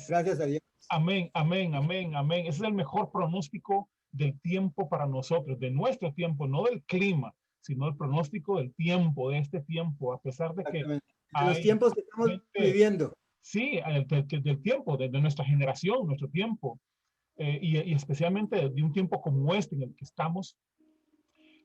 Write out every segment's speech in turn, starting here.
es, Gracias a Dios. amén, amén, amén, amén. Ese es el mejor pronóstico del tiempo para nosotros, de nuestro tiempo, no del clima, sino el pronóstico del tiempo, de este tiempo, a pesar de que Exactamente. De los hay tiempos que estamos gente, viviendo. sí, del tiempo, de nuestra generación, nuestro tiempo, y especialmente de un tiempo como este en el que estamos,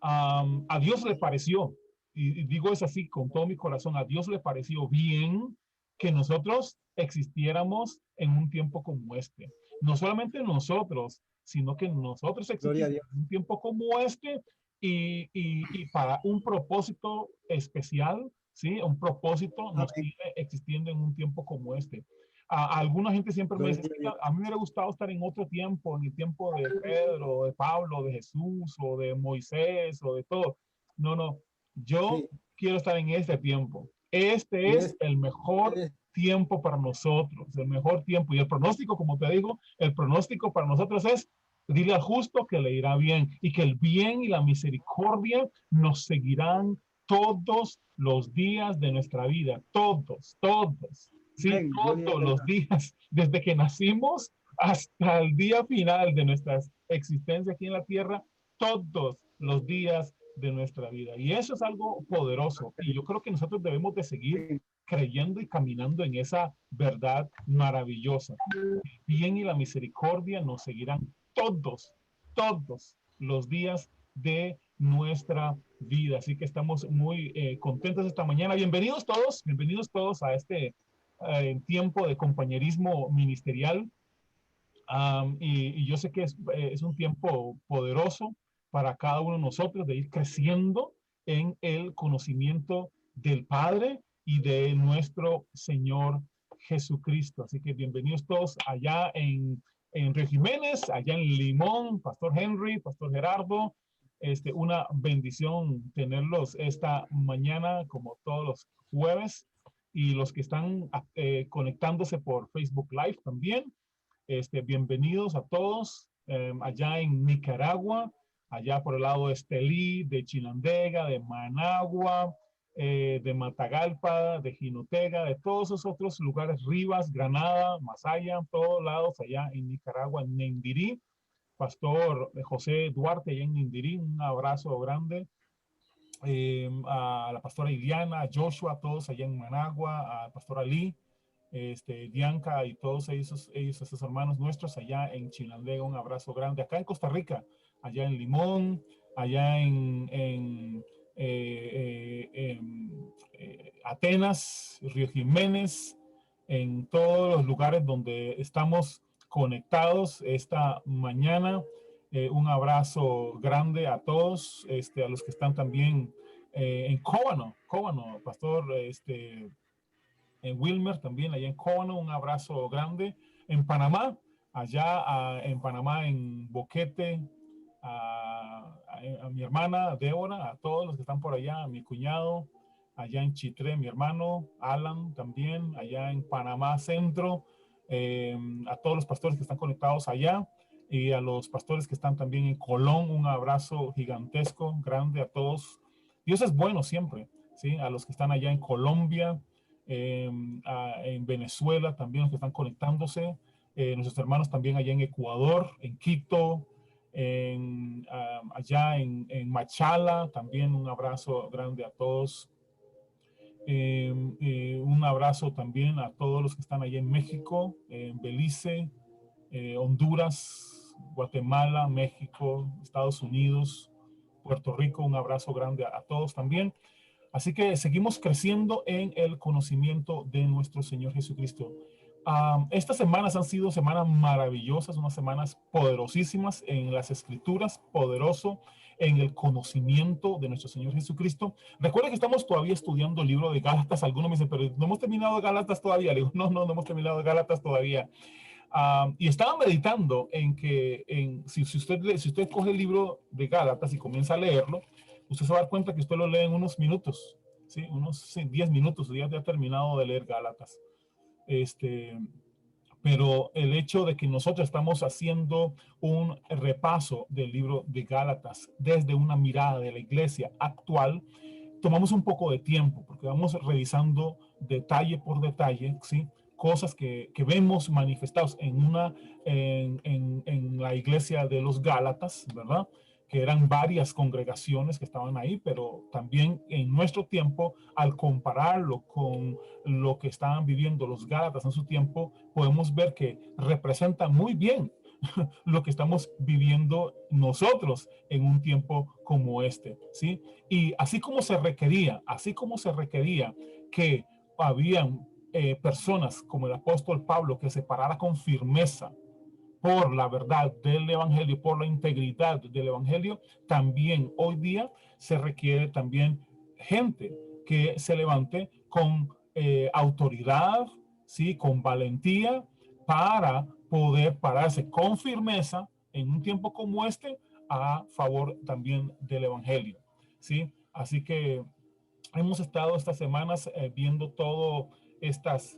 a Dios le pareció, y digo es así con todo mi corazón, a Dios le pareció bien que nosotros existiéramos en un tiempo como este. No solamente nosotros, sino que nosotros Gloria a existimos Dios. en un tiempo como este y para un propósito especial, ¿sí? Un propósito nos Amén. tiene existiendo en un tiempo como este. Alguna gente siempre me Gloria dice, a Dios. a mí me hubiera gustado estar en otro tiempo, en el tiempo de Pedro, de Pablo, de Jesús, o de Moisés, o de todo. No, no, yo Sí. quiero estar en este tiempo. Este En es este, el mejor tiempo para nosotros, el mejor tiempo. Y el pronóstico, como te digo, el pronóstico para nosotros es, dile al justo que le irá bien y que el bien y la misericordia nos seguirán todos los días de nuestra vida, todos, todos. Sí, amén. Gloria todos a los Dios. días, desde que nacimos hasta el día final de nuestra existencia aquí en la tierra, todos los días de nuestra vida. Y eso es algo poderoso. Y yo creo que nosotros debemos de seguir Sí. creyendo y caminando en esa verdad maravillosa. El bien y la misericordia nos seguirán todos, todos los días de nuestra vida. Así que estamos muy contentos esta mañana. Bienvenidos todos a este tiempo de compañerismo ministerial. Y yo sé que es un tiempo poderoso para cada uno de nosotros de ir creciendo en el conocimiento del Padre y de nuestro Señor Jesucristo. Así que bienvenidos todos allá en Río Jiménez, allá en Limón, Pastor Henry, Pastor Gerardo. Una bendición tenerlos esta mañana como todos los jueves y los que están conectándose por Facebook Live también. Bienvenidos a todos allá en Nicaragua, allá por el lado de Estelí, de Chinandega, de Managua, de Matagalpa, de Jinotega, de todos esos otros lugares, Rivas, Granada, Masaya, todos lados allá en Nicaragua, en Nindirí. Pastor José Duarte, allá en Nindirí, un abrazo grande. A la pastora Iliana, a Joshua, a todos allá en Managua, a pastor Ali, Bianca y todos ellos, esos hermanos nuestros allá en Chinandega, un abrazo grande. Acá en Costa Rica, allá en Limón, allá Atenas, Río Jiménez, en todos los lugares donde estamos conectados esta mañana. Un abrazo grande a todos, a los que están también en Cóbano, Pastor, en Wilmer también, allá en Cóbano, un abrazo grande. En Panamá, allá en Panamá, en Boquete, a mi hermana Débora, a todos los que están por allá, a mi cuñado, allá en Chitré, mi hermano Alan también, allá en Panamá Centro, a todos los pastores que están conectados allá y a los pastores que están también en Colón, un abrazo gigantesco, grande a todos. Dios es bueno siempre, ¿sí? A los que están allá en Colombia, en Venezuela, también los que están conectándose, nuestros hermanos también allá en Ecuador, en Quito, allá en Machala, también un abrazo grande a todos. Un abrazo también a todos los que están allá en México, en Belice, Honduras, Guatemala, México, Estados Unidos, Puerto Rico, un abrazo grande a todos también. Así que seguimos creciendo en el conocimiento de nuestro Señor Jesucristo. Estas semanas han sido semanas maravillosas, unas semanas poderosísimas en las escrituras, poderoso en el conocimiento de nuestro Señor Jesucristo. Recuerda que estamos todavía estudiando el libro de Gálatas. Algunos me dicen, pero no hemos terminado de Gálatas todavía. Le digo, no hemos terminado de Gálatas todavía. Y estaba meditando en que si usted coge el libro de Gálatas y comienza a leerlo, usted se va a dar cuenta que usted lo lee en unos minutos, ¿sí? Unos 10 minutos, ya ha terminado de leer Gálatas. Este, pero el hecho de que nosotros estamos haciendo un repaso del libro de Gálatas desde una mirada de la iglesia actual, tomamos un poco de tiempo porque vamos revisando detalle por detalle, ¿sí? cosas que vemos manifestados en la iglesia de los Gálatas, ¿verdad? Que eran varias congregaciones que estaban ahí, pero también en nuestro tiempo, al compararlo con lo que estaban viviendo los Gálatas en su tiempo, podemos ver que representa muy bien lo que estamos viviendo nosotros en un tiempo como este, ¿sí? Y así como se requería que habían personas como el apóstol Pablo que se parara con firmeza por la verdad del evangelio, por la integridad del evangelio, también hoy día se requiere también gente que se levante con autoridad, ¿sí? Con valentía para poder pararse con firmeza en un tiempo como este a favor también del evangelio, ¿sí? Así que hemos estado estas semanas viendo todo estas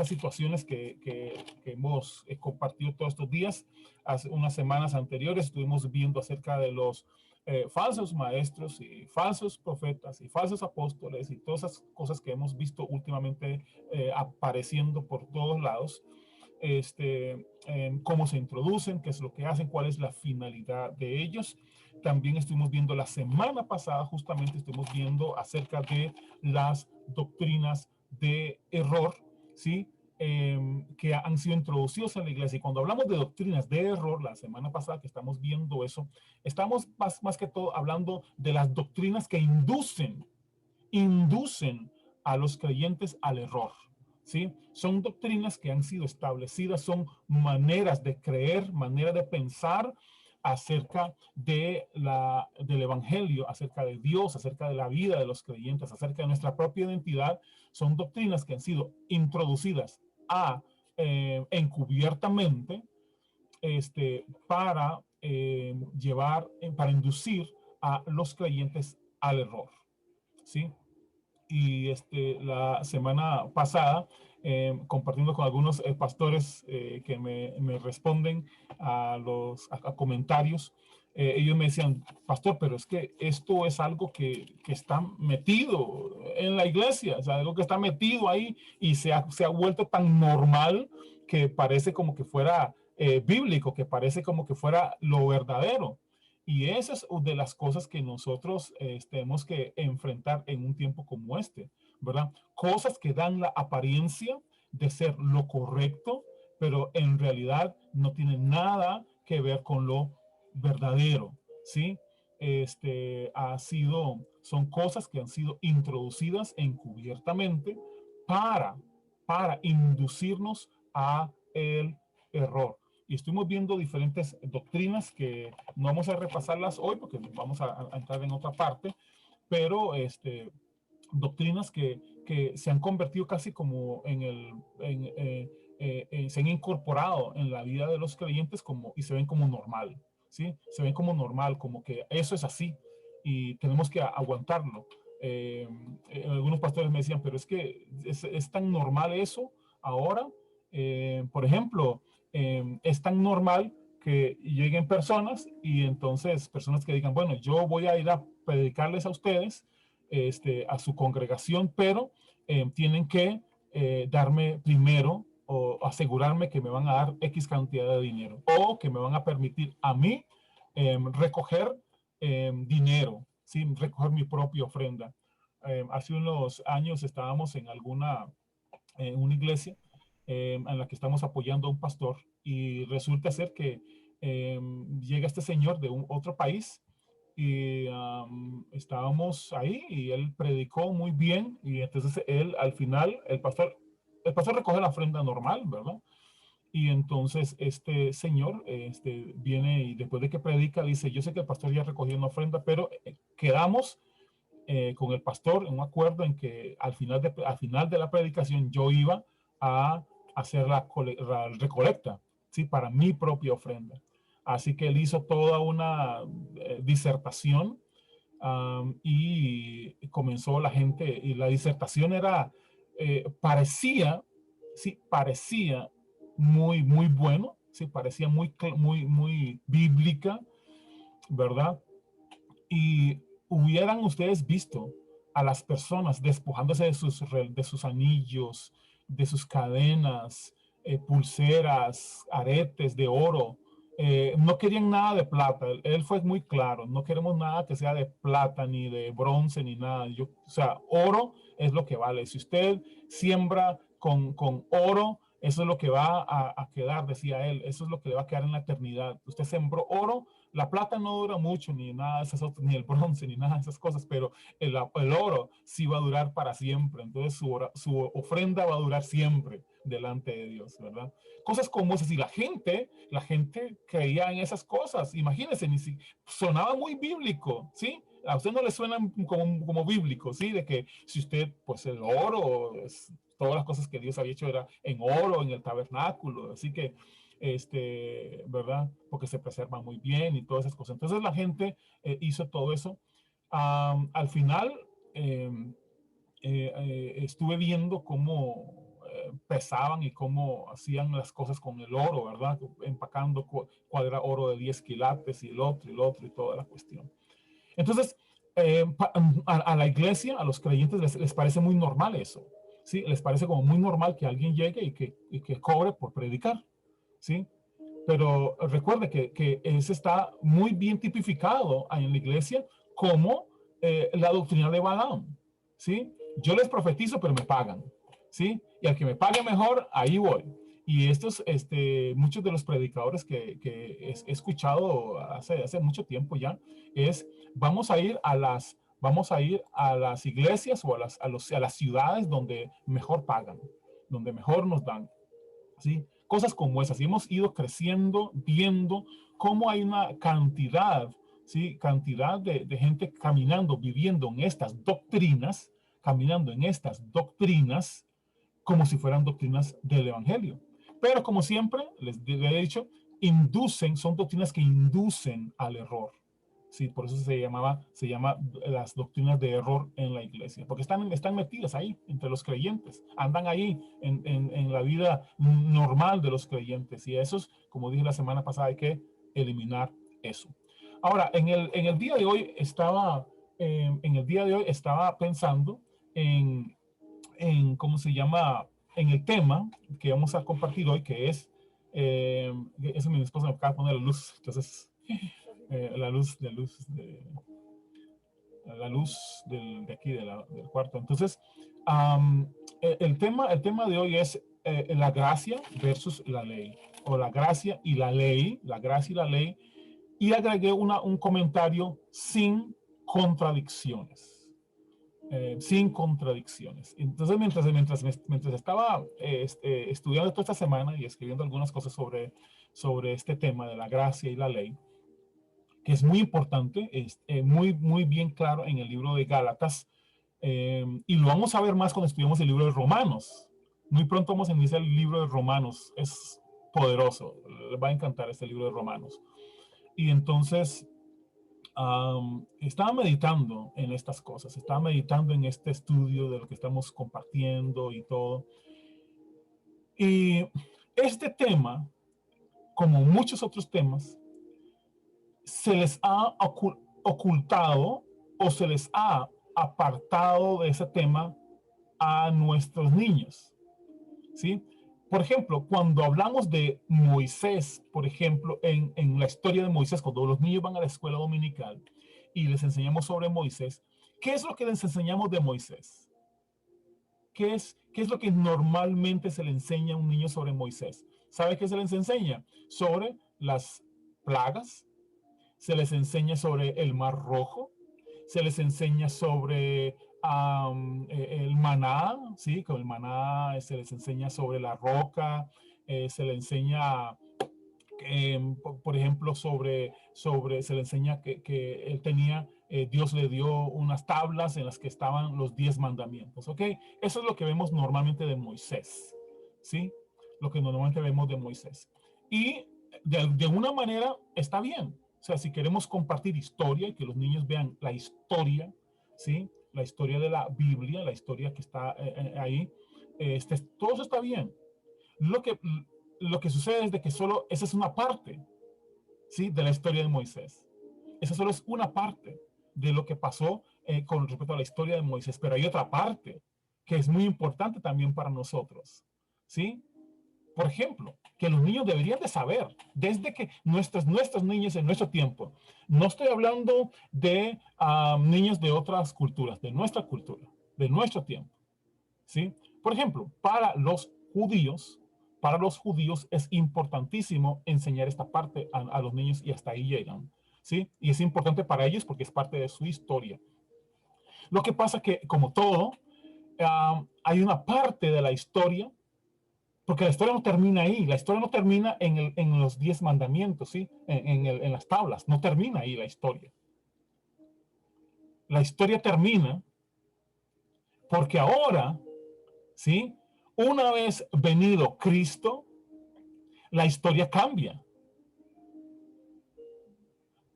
situaciones que hemos compartido todos estos días. Hace unas semanas anteriores estuvimos viendo acerca de los falsos maestros y falsos profetas y falsos apóstoles y todas esas cosas que hemos visto últimamente apareciendo por todos lados. Cómo se introducen, qué es lo que hacen, cuál es la finalidad de ellos. También estuvimos viendo la semana pasada, justamente estuvimos viendo acerca de las doctrinas de error, ¿sí? Que han sido introducidos en la iglesia. Y cuando hablamos de doctrinas de error, la semana pasada que estamos viendo eso, estamos más que todo hablando de las doctrinas que inducen a los creyentes al error. ¿Sí? Son doctrinas que han sido establecidas, son maneras de creer, maneras de pensar acerca del evangelio, acerca de Dios, acerca de la vida de los creyentes, acerca de nuestra propia identidad. Son doctrinas que han sido introducidas encubiertamente para para inducir a los creyentes al error. ¿Sí? Y la semana pasada, compartiendo con algunos pastores que me responden a comentarios, ellos me decían, pastor, pero es que esto es algo que está metido en la iglesia, o sea, algo que está metido ahí y se ha vuelto tan normal que parece como que fuera bíblico, que parece como que fuera lo verdadero. Y esa es de las cosas que nosotros tenemos que enfrentar en un tiempo como este, ¿verdad? Cosas que dan la apariencia de ser lo correcto, pero en realidad no tienen nada que ver con lo verdadero, ¿sí? Son cosas que han sido introducidas encubiertamente para, para inducirnos a el error. Y estuvimos viendo diferentes doctrinas que no vamos a repasarlas hoy porque vamos a entrar en otra parte, pero doctrinas que se han convertido casi como se han incorporado en la vida de los creyentes y se ven como normal, ¿sí? Se ven como normal, como que eso es así y tenemos que aguantarlo. Algunos pastores me decían, pero es que es tan normal eso ahora. Por ejemplo, es tan normal que lleguen personas y entonces personas que digan, bueno, yo voy a ir a predicarles a ustedes, a su congregación, pero tienen que darme primero o asegurarme que me van a dar X cantidad de dinero o que me van a permitir a mí recoger dinero, ¿sí? Recoger mi propia ofrenda. Hace unos años estábamos en una iglesia en la que estamos apoyando a un pastor y resulta ser que llega este señor de otro país y estábamos ahí y él predicó muy bien y entonces él al final, el pastor recoge la ofrenda normal, ¿verdad? Y entonces este señor viene y después de que predica dice, yo sé que el pastor ya recogió una ofrenda, pero quedamos con el pastor en un acuerdo en que al final de la predicación yo iba a hacer la recolecta, ¿sí? Para mi propia ofrenda. Así que él hizo toda una disertación y comenzó la gente, y la disertación parecía muy, muy bueno, sí, parecía muy bíblica, ¿verdad? Y hubieran ustedes visto a las personas, despojándose de sus anillos, de sus cadenas, pulseras, aretes de oro. No querían nada de plata. Él fue muy claro. No queremos nada que sea de plata, ni de bronce, ni nada. O sea, oro es lo que vale. Si usted siembra con oro, eso es lo que va a quedar, decía él. Eso es lo que le va a quedar en la eternidad. Usted sembró oro. La plata no dura mucho, ni nada de esas otras, ni el bronce, ni nada de esas cosas, pero el oro sí va a durar para siempre. Entonces su ofrenda va a durar siempre delante de Dios, ¿verdad? Cosas como esas. Y la gente creía en esas cosas. Imagínense, sonaba muy bíblico, ¿sí? A usted no le suena como bíblico, ¿sí? De que si usted, pues el oro, todas las cosas que Dios había hecho era en oro, en el tabernáculo, así que, ¿verdad? Porque se preserva muy bien y todas esas cosas. Entonces la gente hizo todo eso. Al final, estuve viendo cómo pesaban y cómo hacían las cosas con el oro, ¿verdad? Empacando cuál era oro de 10 quilates y el otro y toda la cuestión. Entonces, a la iglesia, a los creyentes les parece muy normal eso, ¿sí? Les parece como muy normal que alguien llegue y que cobre por predicar, ¿sí? Pero recuerde que eso está muy bien tipificado en la iglesia como la doctrina de Balaam, ¿sí? Yo les profetizo, pero me pagan, ¿sí? Y al que me pague mejor, ahí voy. Y estos, muchos de los predicadores que he escuchado hace mucho tiempo ya, es vamos a ir a las iglesias o a las ciudades donde mejor pagan, donde mejor nos dan, ¿sí? Cosas como esas. Y hemos ido creciendo, viendo cómo hay una cantidad, ¿sí? Cantidad de gente caminando, viviendo en estas doctrinas, caminando en estas doctrinas, como si fueran doctrinas del Evangelio. Pero como siempre, les he dicho, son doctrinas que inducen al error. Sí, por eso se llama las doctrinas de error en la iglesia, porque están metidas ahí entre los creyentes, andan ahí en la vida normal de los creyentes, y esos, como dije la semana pasada, hay que eliminar eso. Ahora, en el día de hoy estaba pensando en, ¿cómo se llama? En el tema que vamos a compartir hoy, que es, eso mi esposa me acaba de poner la luz, entonces la luz la luz de aquí del cuarto. Entonces, el tema de hoy es la gracia versus la ley, o la gracia y la ley, la gracia y la ley, y agregué un comentario sin contradicciones. Sin contradicciones. Entonces, mientras estaba estudiando toda esta semana y escribiendo algunas cosas sobre este tema de la gracia y la ley, que es muy importante, es muy bien claro en el libro de Gálatas, y lo vamos a ver más cuando estudiemos el libro de Romanos. Muy pronto vamos a iniciar el libro de Romanos, es poderoso, les va a encantar este libro de Romanos. Y entonces, estaba meditando en estas cosas, estaba meditando en este estudio de lo que estamos compartiendo y todo. Y este tema, como muchos otros temas, se les ha ocultado o se les ha apartado de ese tema a nuestros niños, ¿sí? Por ejemplo, cuando hablamos de Moisés, por ejemplo, en la historia de Moisés, cuando los niños van a la escuela dominical y les enseñamos sobre Moisés, ¿qué es lo que les enseñamos de Moisés? ¿Qué es lo que normalmente se le enseña a un niño sobre Moisés? ¿Sabe qué se les enseña? Sobre las plagas, se les enseña sobre el Mar Rojo, se les enseña sobre el maná, ¿sí? Con el maná se les enseña sobre la roca, se le enseña, por ejemplo, se le enseña que él tenía, Dios le dio unas tablas en las que estaban los 10 mandamientos, ¿ok? Eso es lo que vemos normalmente de Moisés, ¿sí? Lo que normalmente vemos de Moisés. Y de una manera está bien. O sea, si queremos compartir historia y que los niños vean la historia, ¿sí? La historia de la Biblia, la historia que está ahí, todo eso está bien. Lo que, lo que sucede es de que solo esa es una parte, ¿sí? De la historia de Moisés. Esa solo es una parte de lo que pasó con respecto a la historia de Moisés, pero hay otra parte que es muy importante también para nosotros, ¿sí? Por ejemplo, que los niños deberían de saber, desde que nuestros niños en nuestro tiempo, no estoy hablando de niños de otras culturas, de nuestra cultura, de nuestro tiempo, ¿sí? Por ejemplo, para los judíos es importantísimo enseñar esta parte a los niños y hasta ahí llegan, ¿sí? Y es importante para ellos porque es parte de su historia. Lo que pasa que, como todo, hay una parte de la historia, porque la historia no termina ahí, la historia no termina en los 10 mandamientos, ¿sí? En las tablas, no termina ahí la historia. La historia termina porque ahora, ¿sí? Una vez venido Cristo, la historia cambia.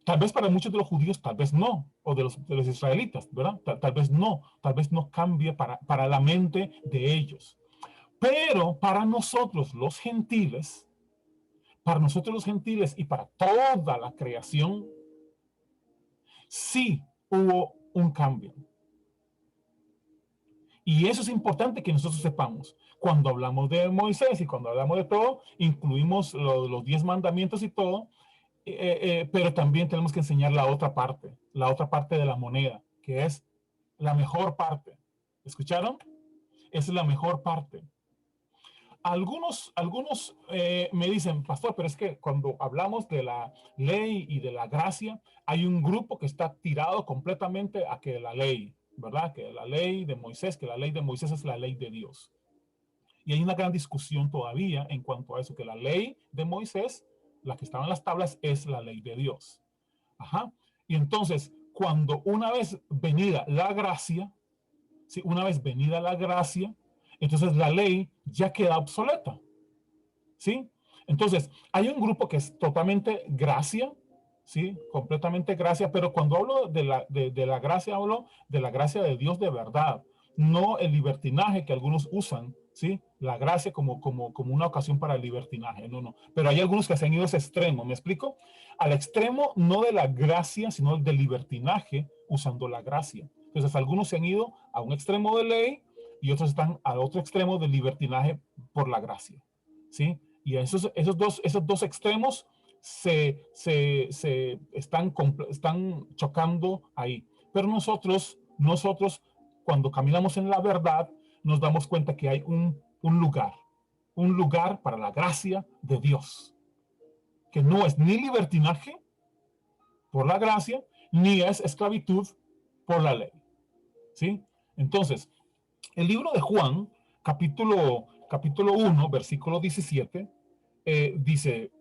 Tal vez para muchos de los judíos, tal vez no, o de los israelitas, ¿verdad? Tal vez no cambie para la mente de ellos. Pero para nosotros los gentiles y para toda la creación, sí hubo un cambio. Y eso es importante que nosotros sepamos. Cuando hablamos de Moisés y cuando hablamos de todo, incluimos los 10 mandamientos y todo, pero también tenemos que enseñar la otra parte de la moneda, que es la mejor parte. ¿Escucharon? Esa es la mejor parte. Algunos me dicen, pastor, pero es que cuando hablamos de la ley y de la gracia, hay un grupo que está tirado completamente a que la ley, ¿verdad? Que la ley de Moisés, que la ley de Moisés es la ley de Dios. Y hay una gran discusión todavía en cuanto a eso, que la ley de Moisés, la que estaba en las tablas, es la ley de Dios. Ajá. Y entonces, cuando una vez venida la gracia, ¿sí? Una vez venida la gracia, entonces la ley ya queda obsoleta, ¿sí? Entonces, hay un grupo que es totalmente gracia, ¿sí? Completamente gracia, pero cuando hablo de la gracia, hablo de la gracia de Dios de verdad, no el libertinaje que algunos usan, ¿sí? La gracia como una ocasión para el libertinaje, no. Pero hay algunos que se han ido a ese extremo, ¿me explico? Al extremo no de la gracia, sino del libertinaje usando la gracia. Entonces, algunos se han ido a un extremo de ley y otros están al otro extremo del libertinaje por la gracia, ¿sí? Y esos dos extremos se están chocando ahí. Pero nosotros, cuando caminamos en la verdad, nos damos cuenta que hay un lugar para la gracia de Dios, que no es ni libertinaje por la gracia, ni es esclavitud por la ley, ¿sí? Entonces, el libro de Juan, capítulo 1, versículo 17, dice,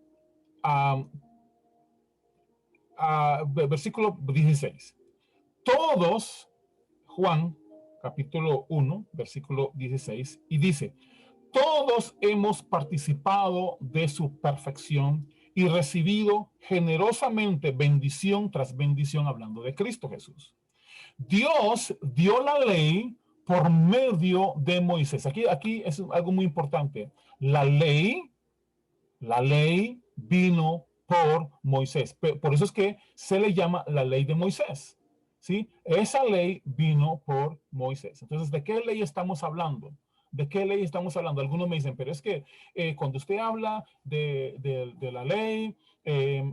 versículo 16, todos, Juan, capítulo 1, versículo 16, y dice, todos hemos participado de su perfección y recibido generosamente bendición tras bendición, hablando de Cristo Jesús. Dios dio la ley por medio de Moisés. Aquí es algo muy importante. La ley vino por Moisés. Por eso es que se le llama la ley de Moisés. ¿Sí? Esa ley vino por Moisés. Entonces, ¿de qué ley estamos hablando? ¿De qué ley estamos hablando? Algunos me dicen, pero es que cuando usted habla de la ley,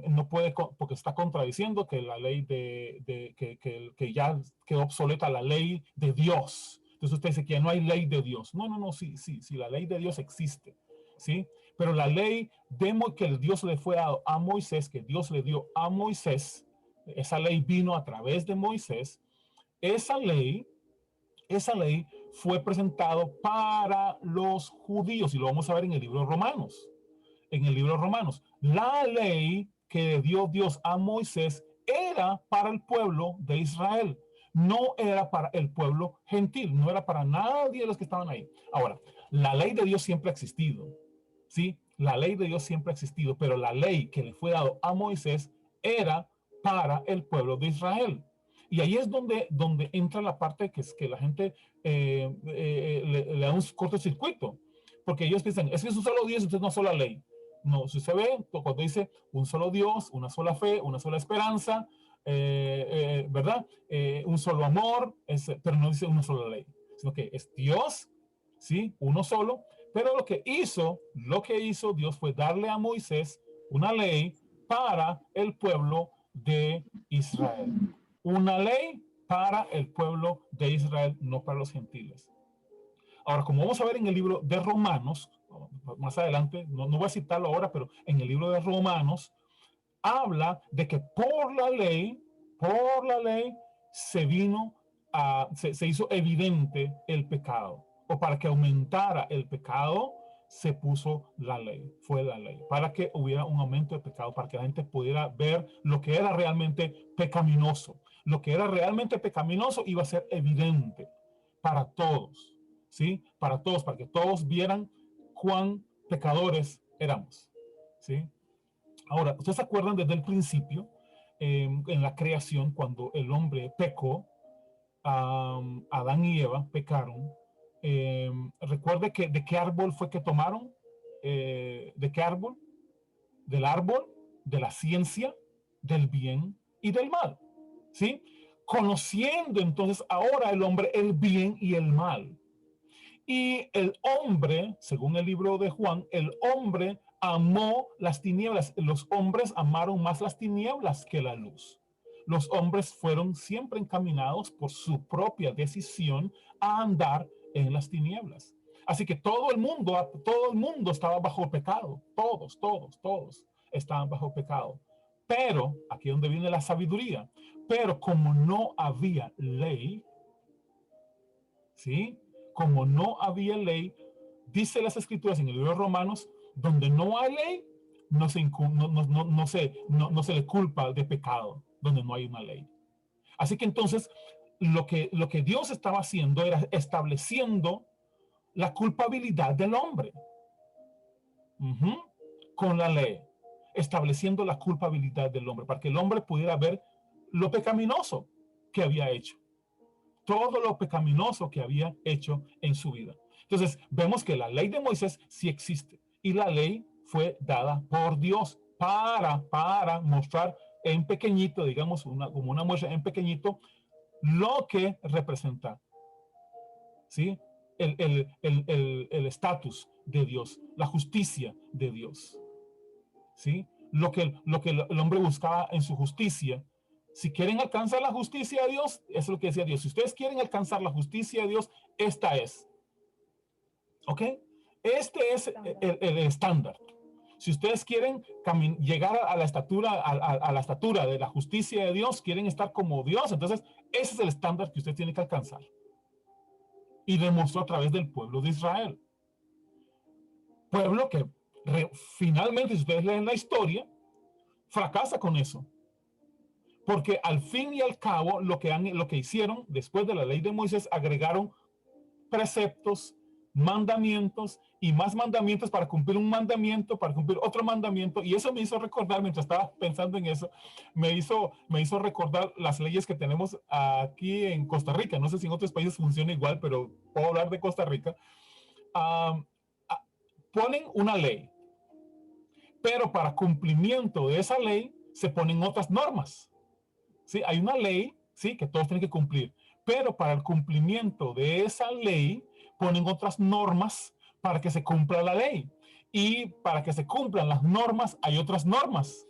no puede, porque está contradiciendo que la ley que ya quedó obsoleta la ley de Dios. Entonces usted dice que ya no hay ley de Dios. No, sí, la ley de Dios existe, ¿sí? Pero la ley que Dios le fue a Moisés, que Dios le dio a Moisés, esa ley vino a través de Moisés, esa ley fue presentado para los judíos, y lo vamos a ver en el libro de Romanos. En el libro de Romanos, la ley que dio Dios a Moisés era para el pueblo de Israel, no era para el pueblo gentil, no era para nadie de los que estaban ahí. Ahora, la ley de Dios siempre ha existido, ¿sí? La ley de Dios siempre ha existido, pero la ley que le fue dado a Moisés era para el pueblo de Israel. Y ahí es donde entra la parte que es que la gente le da un cortocircuito, porque ellos piensan, es que es un solo Dios, entonces no es sola ley. No, si se ve, cuando dice un solo Dios, una sola fe, una sola esperanza, ¿verdad? Un solo amor, pero no dice una sola ley, sino que es Dios, ¿sí? Uno solo, pero lo que hizo Dios fue darle a Moisés una ley para el pueblo de Israel. Una ley para el pueblo de Israel, no para los gentiles. Ahora, como vamos a ver en el libro de Romanos, más adelante, no voy a citarlo ahora, pero en el libro de Romanos, habla de que por la ley se vino se hizo evidente el pecado, o para que aumentara el pecado, se puso la ley, fue la ley, para que hubiera un aumento de pecado, para que la gente pudiera ver lo que era realmente pecaminoso. Lo que era realmente pecaminoso iba a ser evidente para todos, ¿sí? Para todos, para que todos vieran cuán pecadores éramos, ¿sí? Ahora, ¿ustedes se acuerdan desde el principio, en la creación, cuando el hombre pecó, Adán y Eva pecaron? Recuerde que de qué árbol fue que tomaron, de qué árbol, del árbol de la ciencia, del bien y del mal, ¿sí? Conociendo entonces ahora el hombre el bien y el mal. Y el hombre, según el libro de Juan, el hombre amó las tinieblas. Los hombres amaron más las tinieblas que la luz. Los hombres fueron siempre encaminados por su propia decisión a andar en las tinieblas. Así que todo el mundo estaba bajo pecado. Todos estaban bajo pecado. Pero, aquí es donde viene la sabiduría, pero como no había ley, ¿sí? Como no había ley, dice las escrituras en el libro de Romanos, donde no hay ley, no se le culpa de pecado, donde no hay una ley. Así que entonces, lo que Dios estaba haciendo era estableciendo la culpabilidad del hombre. Con la ley, estableciendo la culpabilidad del hombre, para que el hombre pudiera ver lo pecaminoso que había hecho, todo lo pecaminoso que había hecho en su vida. Entonces, vemos que la ley de Moisés sí existe, y la ley fue dada por Dios para mostrar en pequeñito, digamos, como una muestra en pequeñito, lo que representa, ¿sí? El estatus de Dios, la justicia de Dios, ¿sí? Lo que el hombre buscaba en su justicia. Si quieren alcanzar la justicia de Dios, es lo que decía Dios. Si ustedes quieren alcanzar la justicia de Dios, esta es. ¿Ok? Este es el estándar. Si ustedes quieren llegar a la estatura de la justicia de Dios, quieren estar como Dios, entonces ese es el estándar que usted tiene que alcanzar. Y demostró a través del pueblo de Israel. Pueblo que finalmente, si ustedes leen la historia, fracasa con eso. Porque al fin y al cabo, lo que hicieron después de la ley de Moisés, agregaron preceptos, mandamientos y más mandamientos para cumplir un mandamiento, para cumplir otro mandamiento. Y eso me hizo recordar, mientras estaba pensando en eso, me hizo recordar las leyes que tenemos aquí en Costa Rica. No sé si en otros países funciona igual, pero puedo hablar de Costa Rica. Ponen una ley, pero para cumplimiento de esa ley se ponen otras normas. ¿Sí? Hay una ley, ¿sí? Que todos tienen que cumplir, pero para el cumplimiento de esa ley ponen otras normas para que se cumpla la ley. Y para que se cumplan las normas hay otras normas,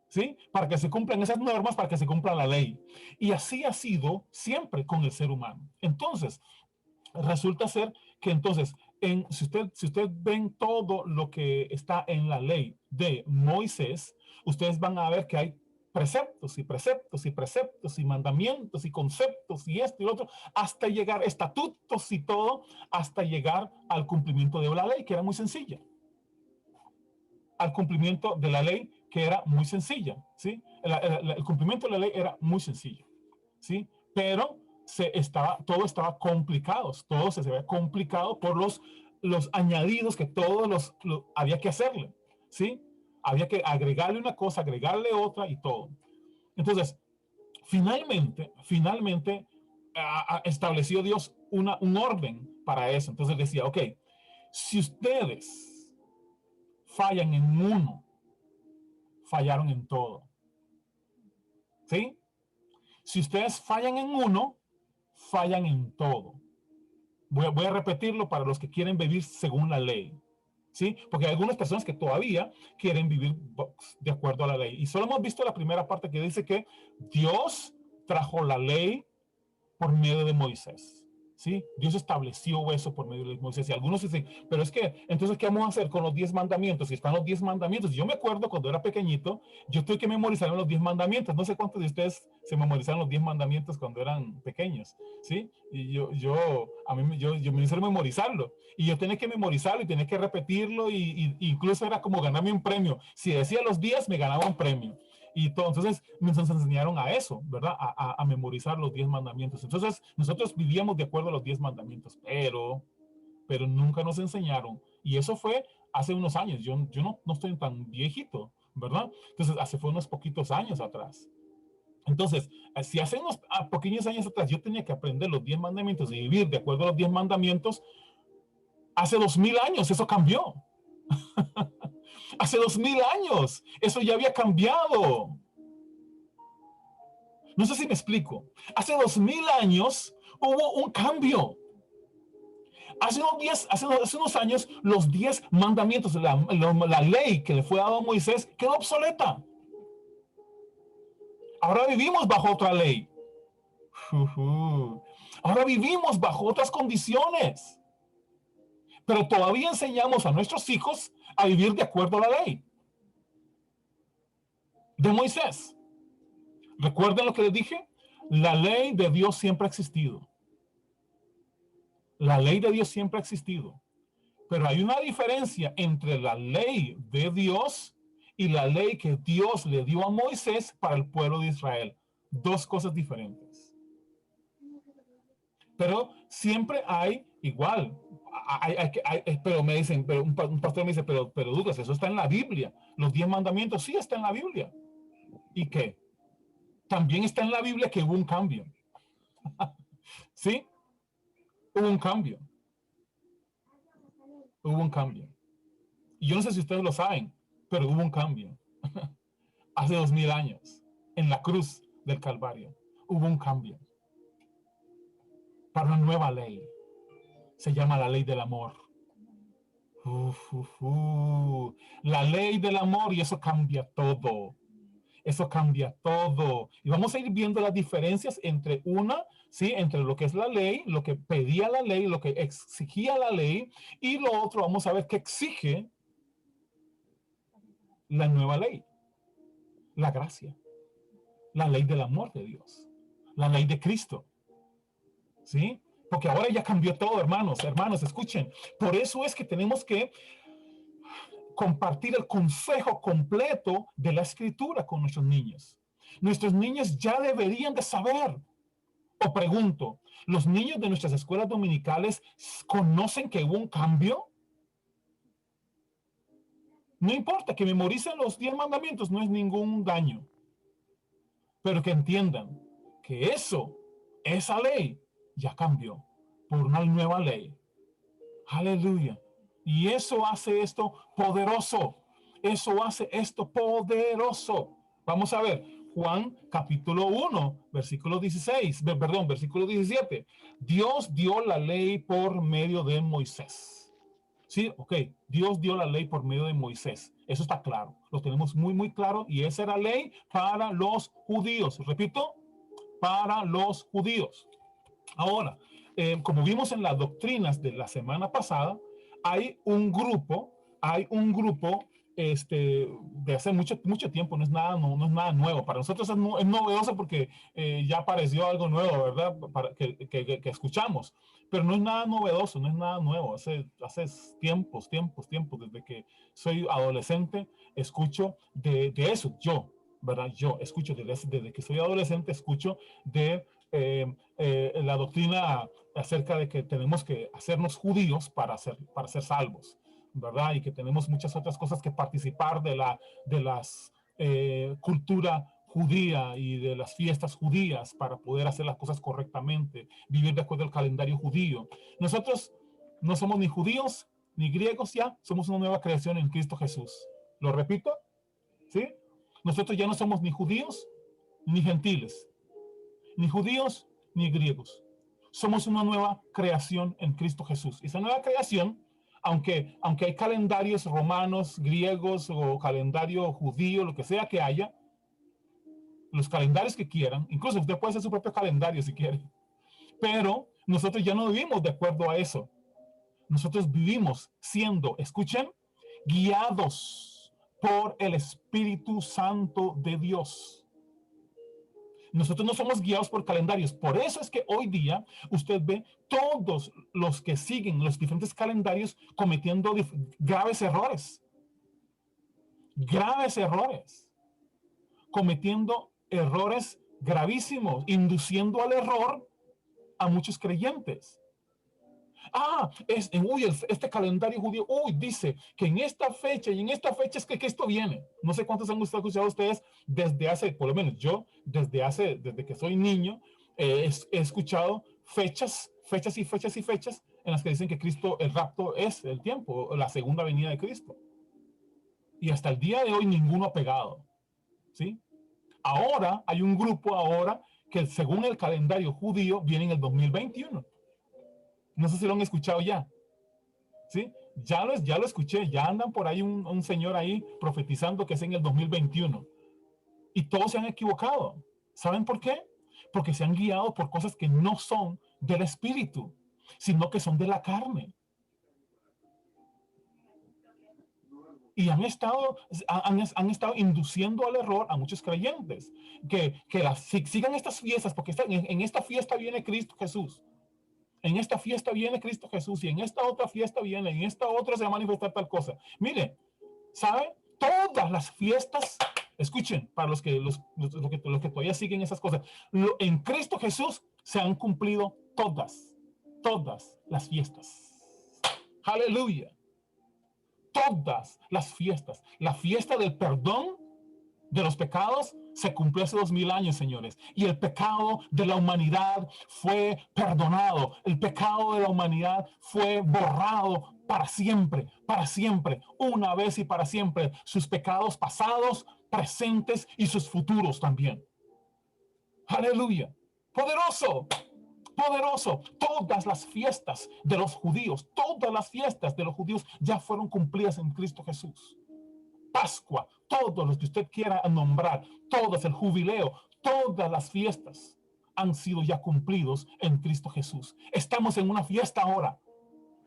¿sí? Para que se cumplan esas normas, para que se cumpla la ley. Y así ha sido siempre con el ser humano. Entonces, resulta ser que entonces, si usted ven todo lo que está en la ley de Moisés, ustedes van a ver que hay preceptos y preceptos y preceptos y mandamientos y conceptos y esto y lo otro, hasta llegar, estatutos y todo, hasta llegar al cumplimiento de la ley, que era muy sencilla. Al cumplimiento de la ley, que era muy sencilla, ¿sí? El cumplimiento de la ley era muy sencillo, ¿sí? Pero todo estaba complicado, todo se veía complicado por los añadidos que había que hacerle, ¿sí? Había que agregarle una cosa, agregarle otra y todo. Entonces, finalmente estableció Dios un orden para eso. Entonces decía, ok, si ustedes fallan en uno, fallaron en todo. ¿sí? Si ustedes fallan en uno, fallan en todo. Voy a repetirlo para los que quieren vivir según la ley, ¿sí? Porque hay algunas personas que todavía quieren vivir de acuerdo a la ley. Y solo hemos visto la primera parte que dice que Dios trajo la ley por medio de Moisés. ¿Sí? Dios estableció eso por medio de Moisés. Y algunos dicen, pero es que, entonces, ¿qué vamos a hacer con los 10 mandamientos? Si están los 10 mandamientos. Yo me acuerdo cuando era pequeñito, yo tuve que memorizar los 10 mandamientos. No sé cuántos de ustedes se memorizaron los 10 mandamientos cuando eran pequeños. ¿Sí? Y yo me hice memorizarlo. Y yo tenía que memorizarlo y tenía que repetirlo. Incluso era como ganarme un premio. Si decía los 10, me ganaba un premio. Y todo, entonces nos enseñaron a eso, ¿verdad? A memorizar los 10 mandamientos. Entonces nosotros vivíamos de acuerdo a los 10 mandamientos, pero nunca nos enseñaron. Y eso fue hace unos años. Yo no estoy tan viejito, ¿verdad? Entonces fue unos poquitos años atrás. Entonces, si hace unos pequeños años atrás yo tenía que aprender los 10 mandamientos y vivir de acuerdo a los 10 mandamientos, hace 2000 años eso cambió. Hace 2000 años eso ya había cambiado. No sé si me explico. Hace 2000 años hubo un cambio. Hace unos años, los 10 mandamientos, la ley que le fue dada a Moisés, quedó obsoleta. Ahora vivimos bajo otra ley. Ahora vivimos bajo otras condiciones. Pero todavía enseñamos a nuestros hijos a vivir de acuerdo a la ley de Moisés. ¿Recuerden lo que les dije? La ley de Dios siempre ha existido. La ley de Dios siempre ha existido. Pero hay una diferencia entre la ley de Dios y la ley que Dios le dio a Moisés para el pueblo de Israel. Dos cosas diferentes. Pero siempre hay igual. Pero me dicen, pero un pastor me dice, pero Douglas, eso está en la Biblia. Los 10 mandamientos sí está en la Biblia. ¿Y qué? También está en la Biblia que hubo un cambio. ¿Sí? Hubo un cambio. Hubo un cambio. Y yo no sé si ustedes lo saben, pero hubo un cambio. Hace 2000 años, en la cruz del Calvario, hubo un cambio para una nueva ley. Se llama la ley del amor. La ley del amor, y eso cambia todo. Eso cambia todo. Y vamos a ir viendo las diferencias entre ¿sí? Entre lo que es la ley, lo que pedía la ley, lo que exigía la ley, y lo otro, vamos a ver qué exige la nueva ley, la gracia, la ley del amor de Dios, la ley de Cristo. ¿Sí? Porque ahora ya cambió todo, hermanos, escuchen. Por eso es que tenemos que compartir el consejo completo de la escritura con nuestros niños. Nuestros niños ya deberían de saber. O pregunto, ¿los niños de nuestras escuelas dominicales conocen que hubo un cambio? No importa que memoricen los 10 mandamientos, no es ningún daño. Pero que entiendan que esa ley, ya cambió por una nueva ley. Aleluya. Y eso hace esto poderoso. Eso hace esto poderoso. Vamos a ver, Juan capítulo 1, versículo 16, perdón, versículo 17. Dios dio la ley por medio de Moisés. Sí, ok, Dios dio la ley por medio de Moisés. Eso está claro, lo tenemos muy, muy claro. Y esa era ley para los judíos. Repito, para los judíos. Ahora, como vimos en las doctrinas de la semana pasada, hay un grupo de hace mucho tiempo, no es nada nuevo. Para nosotros es novedoso porque ya apareció algo nuevo, ¿verdad? Que escuchamos. Pero no es nada novedoso, no es nada nuevo. Hace tiempos, desde que soy adolescente, escucho de eso. ¿Verdad? Yo escucho desde que soy adolescente, escucho de la doctrina acerca de que tenemos que hacernos judíos para ser salvos, ¿verdad? Y que tenemos muchas otras cosas que participar de las cultura judía y de las fiestas judías para poder hacer las cosas correctamente, vivir de acuerdo al calendario judío. Nosotros no somos ni judíos ni griegos ya, somos una nueva creación en Cristo Jesús. ¿Lo repito? ¿Sí? Nosotros ya no somos ni judíos ni gentiles, ni judíos, ni griegos. Somos una nueva creación en Cristo Jesús. Esa nueva creación, aunque hay calendarios romanos, griegos o calendario judío, lo que sea que haya, los calendarios que quieran, incluso usted puede hacer su propio calendario si quiere, pero nosotros ya no vivimos de acuerdo a eso. Nosotros vivimos siendo, escuchen, guiados por el Espíritu Santo de Dios. Nosotros no somos guiados por calendarios. Por eso es que hoy día usted ve todos los que siguen los diferentes calendarios cometiendo graves errores. Graves errores. Cometiendo errores gravísimos, induciendo al error a muchos creyentes. Este calendario judío, dice que en esta fecha y en esta fecha es que esto viene. No sé cuántos han escuchado ustedes desde hace, por lo menos yo, desde que soy niño, he escuchado fechas en las que dicen que Cristo, el rapto es el tiempo, la segunda venida de Cristo. Y hasta el día de hoy ninguno ha pegado, ¿sí? Ahora hay un grupo que según el calendario judío viene en el 2021. No sé si lo han escuchado ya. ¿Sí? Ya lo escuché. Ya andan por ahí un señor ahí profetizando que es en el 2021. Y todos se han equivocado. ¿Saben por qué? Porque se han guiado por cosas que no son del espíritu, sino que son de la carne. Y han estado induciendo al error a muchos creyentes. Que sigan estas fiestas, porque en esta fiesta viene Cristo Jesús. En esta fiesta viene Cristo Jesús y en esta otra fiesta viene, en esta otra se va a manifestar tal cosa. Mire, ¿sabe? Todas las fiestas, escuchen, para los que todavía siguen esas cosas, en Cristo Jesús se han cumplido todas las fiestas. Aleluya. Todas las fiestas. La fiesta del perdón de los pecados se cumplió hace 2000 años, señores. Y el pecado de la humanidad fue perdonado. El pecado de la humanidad fue borrado para siempre, una vez y para siempre. Sus pecados pasados, presentes y sus futuros también. Aleluya. Poderoso. Poderoso. Todas las fiestas de los judíos, ya fueron cumplidas en Cristo Jesús. Pascua, todos los que usted quiera nombrar, todos, el jubileo, todas las fiestas han sido ya cumplidos en Cristo Jesús. Estamos en una fiesta ahora,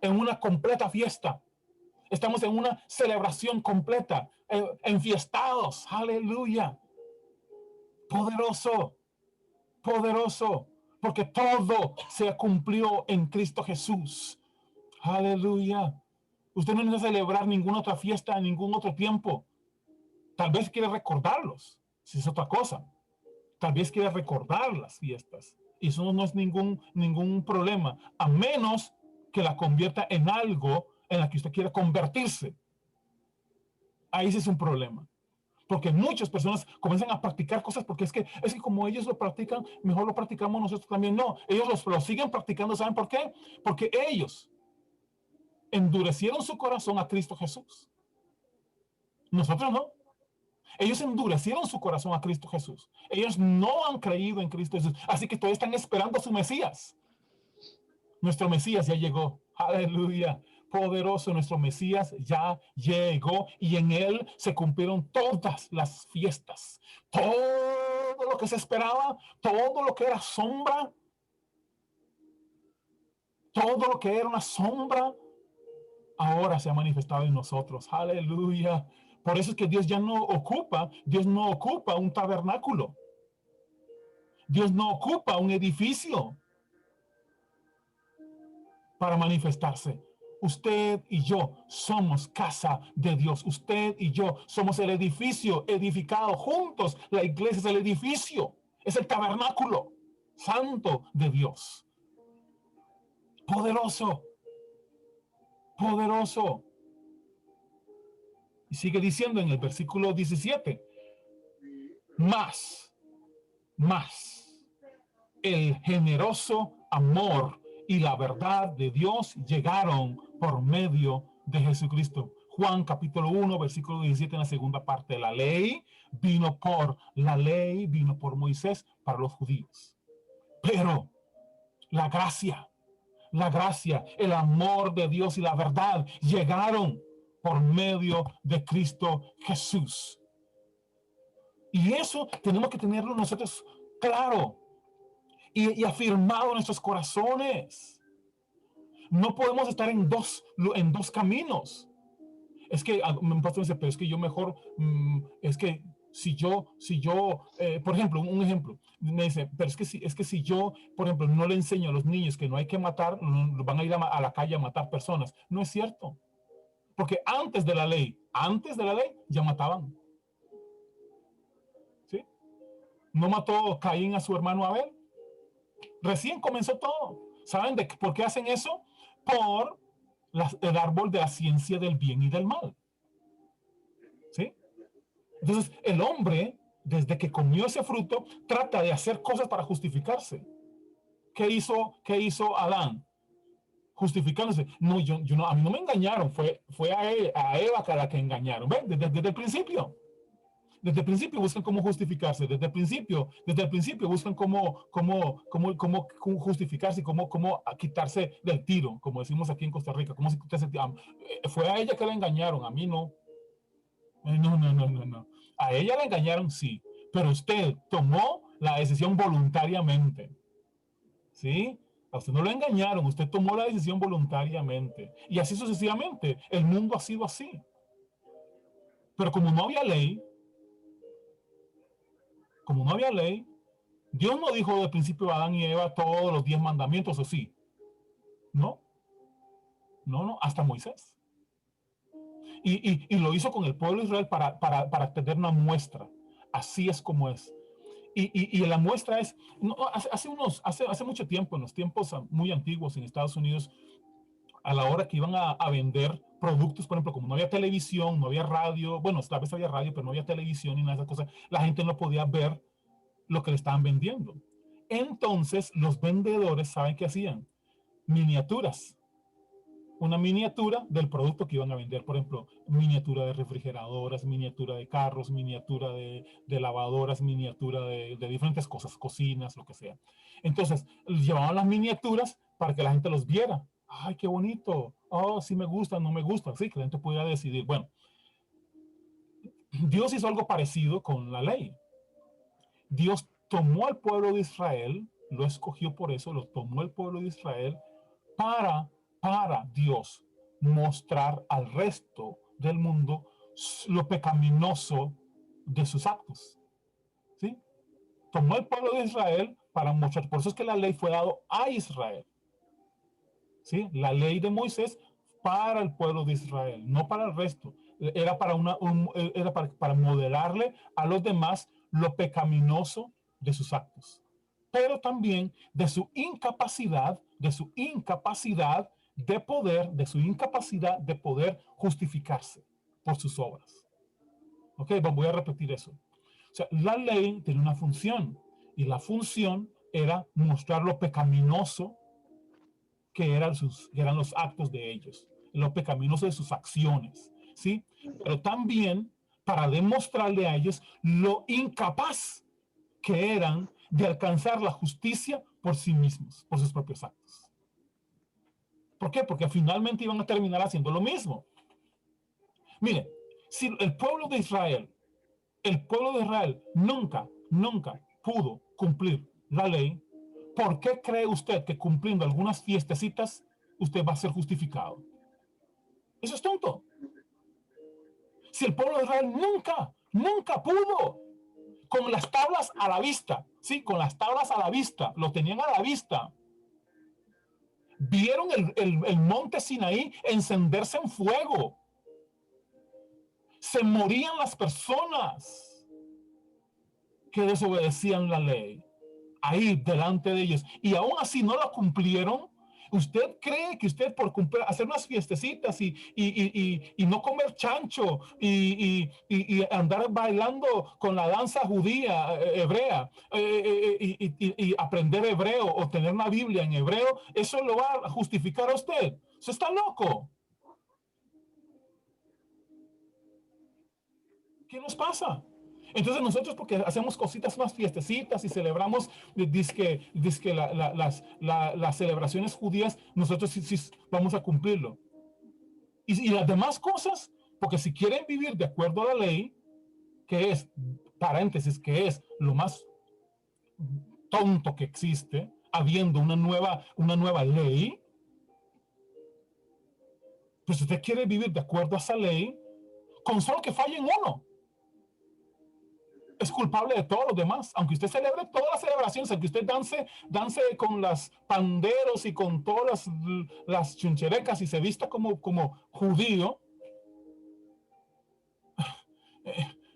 en una completa fiesta. Estamos en una celebración completa, enfiestados. Aleluya. Poderoso, poderoso, porque todo se cumplió en Cristo Jesús. Aleluya. Usted no necesita celebrar ninguna otra fiesta en ningún otro tiempo. Tal vez quiere recordarlos, si es otra cosa. Tal vez quiere recordar las fiestas. Y eso no es ningún problema, a menos que la convierta en algo en la que usted quiere convertirse. Ahí sí es un problema. Porque muchas personas comienzan a practicar cosas porque es que como ellos lo practican, mejor lo practicamos nosotros también. No, ellos lo siguen practicando. ¿Saben por qué? Porque ellos endurecieron su corazón a Cristo Jesús. Nosotros no. Ellos endurecieron su corazón a Cristo Jesús. Ellos no han creído en Cristo Jesús. Así que todavía están esperando a su Mesías. Nuestro Mesías ya llegó. Aleluya. Poderoso, nuestro Mesías ya llegó y en él se cumplieron todas las fiestas. Todo lo que se esperaba, todo lo que era sombra, todo lo que era una sombra, ahora se ha manifestado en nosotros. Aleluya. Por eso es que Dios no ocupa un tabernáculo. Dios no ocupa un edificio para manifestarse. Usted y yo somos casa de Dios. Usted y yo somos el edificio edificado juntos. La iglesia es el edificio, es el tabernáculo santo de Dios. Poderoso, poderoso. Y sigue diciendo en el versículo 17, más, el generoso amor y la verdad de Dios llegaron por medio de Jesucristo. Juan capítulo 1, versículo 17 en la segunda parte. La ley vino por Moisés para los judíos. Pero la gracia, el amor de Dios y la verdad llegaron por medio de Cristo Jesús. Y eso tenemos que tenerlo nosotros claro y afirmado en nuestros corazones. No podemos estar en dos caminos. Es que un pastor dice, pero es que yo mejor, es que si yo, por ejemplo, un ejemplo, me dice, pero es que si yo, por ejemplo, no le enseño a los niños que no hay que matar, van a ir a la calle a matar personas. No es cierto. Porque antes de la ley, ya mataban. ¿Sí? ¿No mató Caín a su hermano Abel? Recién comenzó todo. ¿Saben por qué hacen eso? Por el árbol de la ciencia del bien y del mal. ¿Sí? Entonces, el hombre, desde que comió ese fruto, trata de hacer cosas para justificarse. ¿Qué hizo Adán? Justificándose. No, yo no, a mí no me engañaron, fue a Eva a la que engañaron. ¿Ven? Desde el principio. Desde el principio buscan cómo justificarse. Desde el principio buscan cómo justificarse y cómo quitarse del tiro, como decimos aquí en Costa Rica. Cómo quitarse el tiro. Fue a ella que la engañaron, a mí no. No. A ella la engañaron, sí. Pero usted tomó la decisión voluntariamente. ¿Sí? A usted no lo engañaron, usted tomó la decisión voluntariamente. Y así sucesivamente. El mundo ha sido así. Pero como no había ley, Dios no dijo del principio a Adán y Eva todos los 10 mandamientos, ¿o sí? No, hasta Moisés. Y lo hizo con el pueblo de Israel para tener una muestra. Así es como es. Y la muestra es, no, hace mucho tiempo, en los tiempos muy antiguos en Estados Unidos, a la hora que iban a vender productos, por ejemplo, como no había televisión, no había radio, bueno, tal vez había radio, pero no había televisión y nada de esas cosas, la gente no podía ver lo que le estaban vendiendo. Entonces, los vendedores, ¿saben qué hacían? Miniaturas. Una miniatura del producto que iban a vender, por ejemplo, miniatura de refrigeradoras, miniatura de carros, miniatura de lavadoras, miniatura de diferentes cosas, cocinas, lo que sea. Entonces, llevaban las miniaturas para que la gente los viera. ¡Ay, qué bonito! Oh, sí me gusta, no me gusta. Sí, que la gente pudiera decidir. Bueno, Dios hizo algo parecido con la ley. Dios tomó al pueblo de Israel, lo escogió por eso, lo tomó el pueblo de Israel para Dios mostrar al resto del mundo lo pecaminoso de sus actos. ¿Sí? Tomó el pueblo de Israel para mostrar, por eso es que la ley fue dada a Israel. ¿Sí? La ley de Moisés para el pueblo de Israel, no para el resto. Era para modelarle a los demás lo pecaminoso de sus actos, pero también de su incapacidad de poder justificarse por sus obras. Ok, voy a repetir eso. O sea, la ley tiene una función y la función era mostrar lo pecaminoso que eran los actos de ellos, lo pecaminoso de sus acciones, ¿sí? Pero también para demostrarle a ellos lo incapaz que eran de alcanzar la justicia por sí mismos, por sus propios actos. ¿Por qué? Porque finalmente iban a terminar haciendo lo mismo. Mire, si el pueblo de Israel nunca pudo cumplir la ley, ¿por qué cree usted que cumpliendo algunas fiestecitas usted va a ser justificado? Eso es tonto. Si el pueblo de Israel nunca pudo, con las tablas a la vista, sí, con las tablas a la vista, lo tenían a la vista. Vieron el monte Sinaí encenderse en fuego. Se morían las personas que desobedecían la ley ahí delante de ellos, y aún así no la cumplieron. ¿Usted cree que usted por hacer unas fiestecitas y no comer chancho y andar bailando con la danza judía, hebrea, y aprender hebreo o tener una Biblia en hebreo, eso lo va a justificar a usted? Eso está loco. ¿Qué nos pasa? Entonces nosotros porque hacemos cositas más fiestecitas y celebramos dizque las celebraciones judías, nosotros sí vamos a cumplirlo. Y las demás cosas, porque si quieren vivir de acuerdo a la ley, que es, paréntesis, que es lo más tonto que existe, habiendo una nueva ley, pues si usted quiere vivir de acuerdo a esa ley, con solo que falle en uno, es culpable de todos los demás. Aunque usted celebre todas las celebraciones, aunque usted dance con las panderos y con todas las chuncherecas y se vista como judío,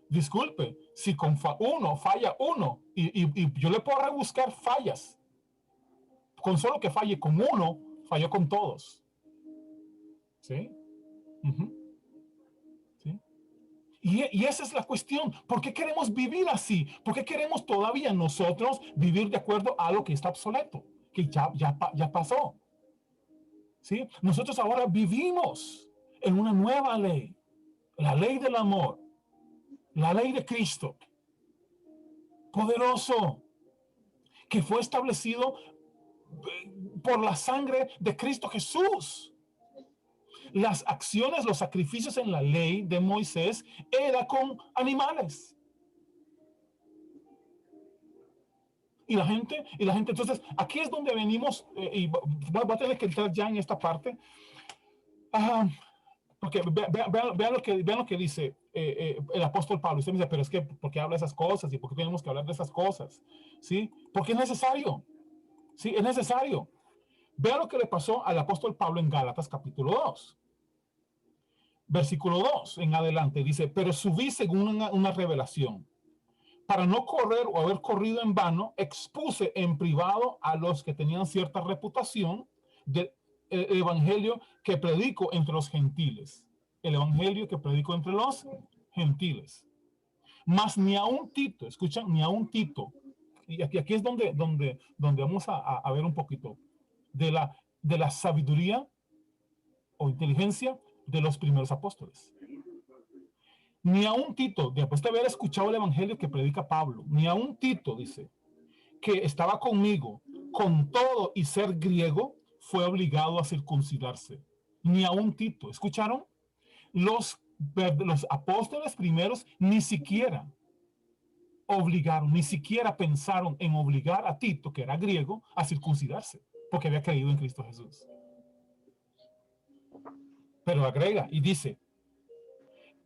disculpe, si con uno falla uno, y yo le puedo rebuscar fallas, con solo que falle con uno, falló con todos. ¿Sí? ¿Sí? Y esa es la cuestión. ¿Por qué queremos vivir así? ¿Por qué queremos todavía nosotros vivir de acuerdo a lo que está obsoleto? Que ya pasó. ¿Sí? Nosotros ahora vivimos en una nueva ley. La ley del amor. La ley de Cristo. Poderoso. Que fue establecido por la sangre de Cristo Jesús. Las acciones, los sacrificios en la ley de Moisés era con animales. Y la gente, entonces, aquí es donde venimos, y voy a tener que entrar ya en esta parte, porque vean lo que dice el apóstol Pablo. Usted me dice, pero es que, ¿por qué habla esas cosas? ¿Y por qué tenemos que hablar de esas cosas? ¿Sí? Porque es necesario. Sí, es necesario. Vean lo que le pasó al apóstol Pablo en Gálatas capítulo 2. Versículo 2 en adelante dice, pero subí según una revelación. Para no correr o haber corrido en vano, expuse en privado a los que tenían cierta reputación del evangelio que predico entre los gentiles. El evangelio que predico entre los gentiles. Mas ni a un Tito, escuchan, ni a un Tito. Y aquí es donde vamos a ver un poquito de la sabiduría o inteligencia de los primeros apóstoles. Ni a un Tito, después de haber escuchado el evangelio que predica Pablo, ni a un Tito, dice, que estaba conmigo, con todo y ser griego, fue obligado a circuncidarse. Ni a un Tito, ¿escucharon? Los apóstoles primeros ni siquiera obligaron, ni siquiera pensaron en obligar a Tito, que era griego, a circuncidarse, porque había creído en Cristo Jesús. Pero agrega y dice,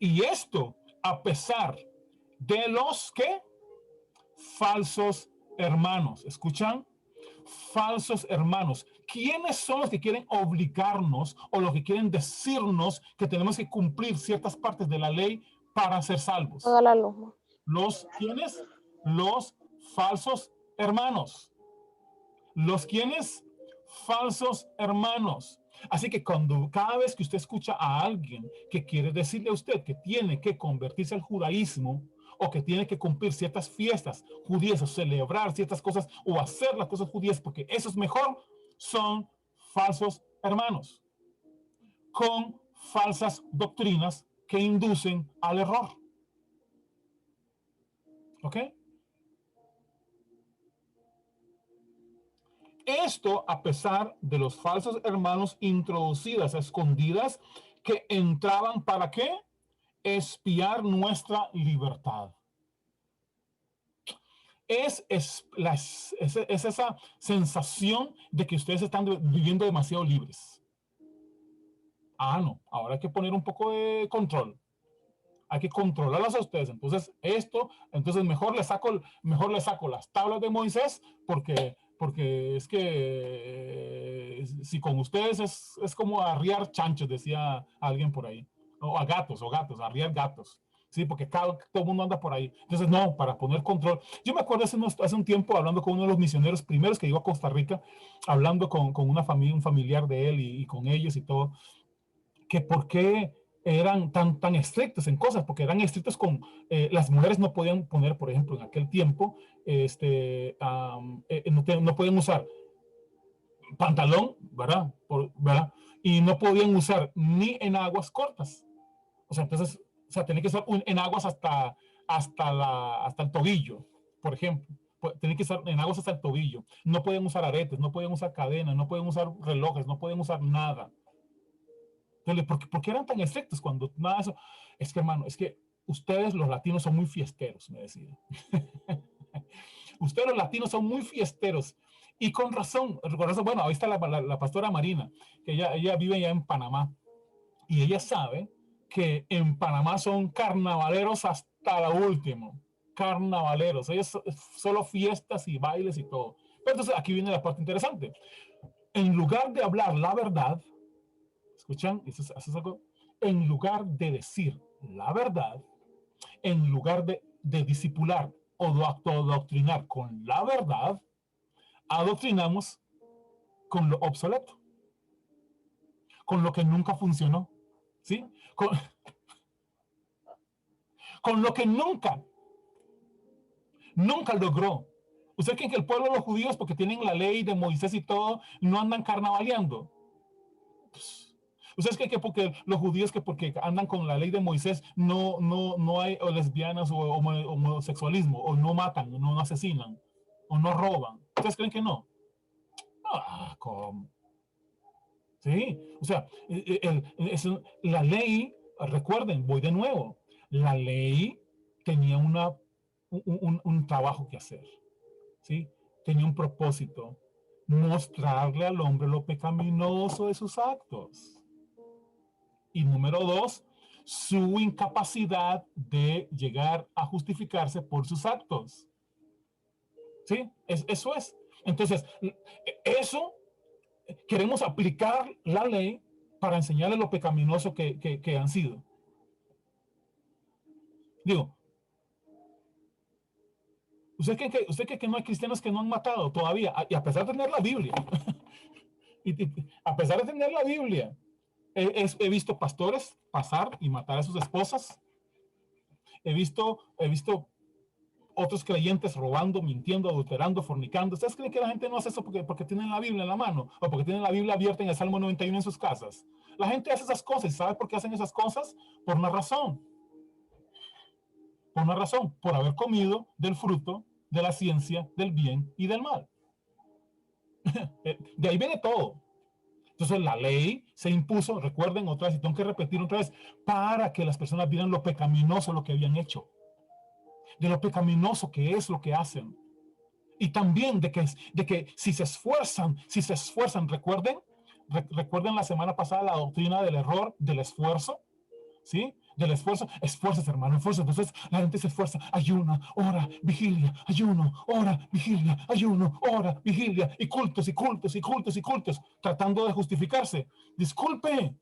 y esto a pesar de los que falsos hermanos. ¿Escuchan? Falsos hermanos. ¿Quiénes son los que quieren obligarnos o los que quieren decirnos que tenemos que cumplir ciertas partes de la ley para ser salvos? Toda la luz. ¿Los quiénes? Los falsos hermanos. ¿Los quiénes? Falsos hermanos. Así que cada vez que usted escucha a alguien que quiere decirle a usted que tiene que convertirse al judaísmo o que tiene que cumplir ciertas fiestas judías o celebrar ciertas cosas o hacer las cosas judías porque eso es mejor, son falsos hermanos con falsas doctrinas que inducen al error. ¿Ok? Esto a pesar de los falsos hermanos introducidas a escondidas que entraban ¿para qué? Espiar nuestra libertad. Es esa sensación de que ustedes están viviendo demasiado libres. No, ahora hay que poner un poco de control. Hay que controlarlas a ustedes. Entonces, mejor le saco las tablas de Moisés porque es que si con ustedes es como arriar chanchos, decía alguien por ahí. O a gatos, arriar gatos. Sí, porque todo el mundo anda por ahí. Entonces, no, para poner control. Yo me acuerdo hace un tiempo hablando con uno de los misioneros primeros que llegó a Costa Rica, hablando con una familia, un familiar de él y con ellos y todo, que por qué eran tan estrictos en cosas, porque eran estrictos con las mujeres no podían poner, por ejemplo, en aquel tiempo, no podían usar pantalón, ¿verdad? Y no podían usar ni en aguas cortas. O sea, entonces O sea, tiene que estar en aguas hasta el tobillo, por ejemplo. Tienen que estar en aguas hasta el tobillo. No pueden usar aretes, no pueden usar cadenas, no pueden usar relojes, no pueden usar nada. Entonces, ¿por qué eran tan estrictos cuando nada de eso? Es que, hermano, es que ustedes los latinos son muy fiesteros, me decía. Ustedes los latinos son muy fiesteros. Y con razón, bueno, ahí está la pastora Marina, que ella vive ya en Panamá. Y ella sabe que en Panamá son carnavaleros hasta la última. Carnavaleros. Ellos solo fiestas y bailes y todo. Pero entonces aquí viene la parte interesante. En lugar de hablar la verdad, ¿escuchan? Eso es algo. En lugar de decir la verdad, en lugar de discipular o doctrinar con la verdad, adoctrinamos con lo obsoleto, con lo que nunca funcionó, ¿sí? Con lo que nunca logró. ¿Usted cree que el pueblo de los judíos, porque tienen la ley de Moisés y todo, no andan carnavaleando? Pues, ¿ustedes creen que porque los judíos que porque andan con la ley de Moisés no hay lesbianas o homosexualismo, o no matan, no asesinan, o no roban? ¿Ustedes creen que no? Ah, ¿cómo? Sí, o sea, la ley, recuerden, voy de nuevo, la ley tenía un trabajo que hacer, ¿sí? Tenía un propósito, mostrarle al hombre lo pecaminoso de sus actos. Y número dos, su incapacidad de llegar a justificarse por sus actos. ¿Sí? Eso es. Entonces, eso queremos aplicar la ley para enseñarles lo pecaminoso que han sido. Digo, ¿usted cree que no hay cristianos que no han matado todavía? Y a pesar de tener la Biblia, y a pesar de tener la Biblia, he visto pastores pasar y matar a sus esposas. He visto otros creyentes robando, mintiendo, adulterando, fornicando. ¿Ustedes creen que la gente no hace eso porque tienen la Biblia en la mano o porque tienen la Biblia abierta en el Salmo 91 en sus casas? La gente hace esas cosas. ¿Sabe por qué hacen esas cosas? Por una razón. Por una razón. Por haber comido del fruto de la ciencia del bien y del mal. De ahí viene todo. Entonces la ley se impuso, recuerden otra vez, y tengo que repetir otra vez, para que las personas vieran lo pecaminoso lo que habían hecho, de lo pecaminoso que es lo que hacen. Y también de que si se esfuerzan, recuerden la semana pasada la doctrina del error, del esfuerzo, ¿sí? Del esfuerzo, esfuérzate, hermano, esfuerzo. Entonces la gente se esfuerza, ayuna, ora, vigilia, ayuno, ora, vigilia, ayuno, ora, vigilia, y cultos, y cultos, y cultos, y cultos, tratando de justificarse. Disculpe,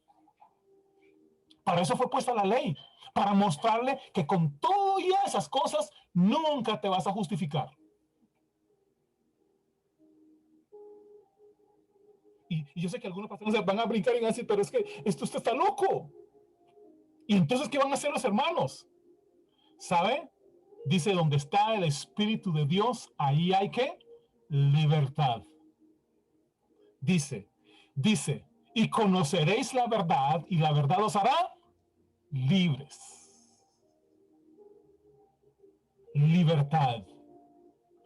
para eso fue puesta la ley, para mostrarle que con todas esas cosas nunca te vas a justificar. Y yo sé que algunos pastores van a brincar y van a decir, pero es que esto usted está loco. ¿Y entonces qué van a hacer los hermanos? ¿Sabe? Dice, donde está el Espíritu de Dios, ahí hay que libertad. Dice, y conoceréis la verdad, y la verdad os hará libres. Libertad.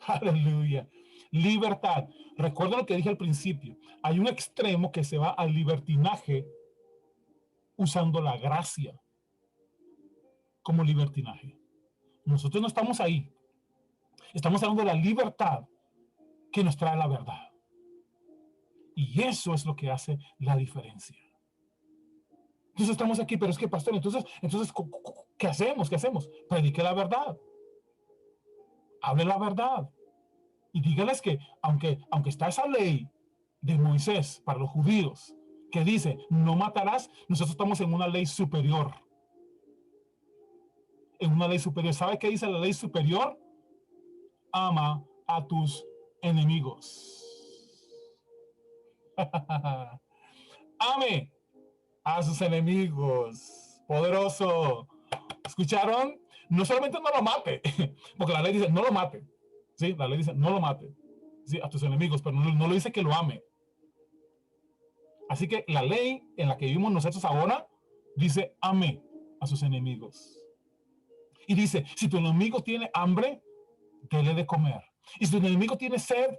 Aleluya. Libertad. Recuerda lo que dije al principio. Hay un extremo que se va al libertinaje usando la gracia como libertinaje. Nosotros no estamos ahí. Estamos hablando de la libertad que nos trae la verdad. Y eso es lo que hace la diferencia. Entonces estamos aquí, pero es que, pastor, entonces ¿qué hacemos? ¿Qué hacemos? Predique la verdad. Hable la verdad. Y dígales que, aunque está esa ley de Moisés para los judíos, que dice, no matarás, nosotros estamos en una ley superior. En una ley superior. ¿Sabe qué dice la ley superior? Ama a tus enemigos. Ame a sus enemigos. Poderoso. ¿Escucharon? No solamente no lo mate, porque la ley dice no lo mate. Sí, la ley dice no lo mate. Sí, a tus enemigos, pero no lo dice que lo ame. Así que la ley en la que vivimos nosotros ahora dice ame a sus enemigos. Y dice, si tu enemigo tiene hambre, dele de comer. Y si tu enemigo tiene sed,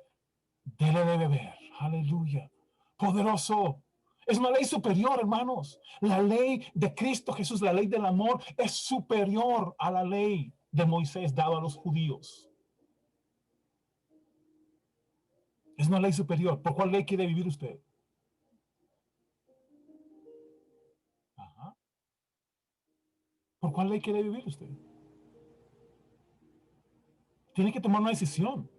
dele de beber. Aleluya. Poderoso. Es una ley superior, hermanos. La ley de Cristo Jesús, la ley del amor, es superior a la ley de Moisés dado a los judíos. Es una ley superior. ¿Por cuál ley quiere vivir usted? Ajá. ¿Por cuál ley quiere vivir usted? Tiene que tomar una decisión.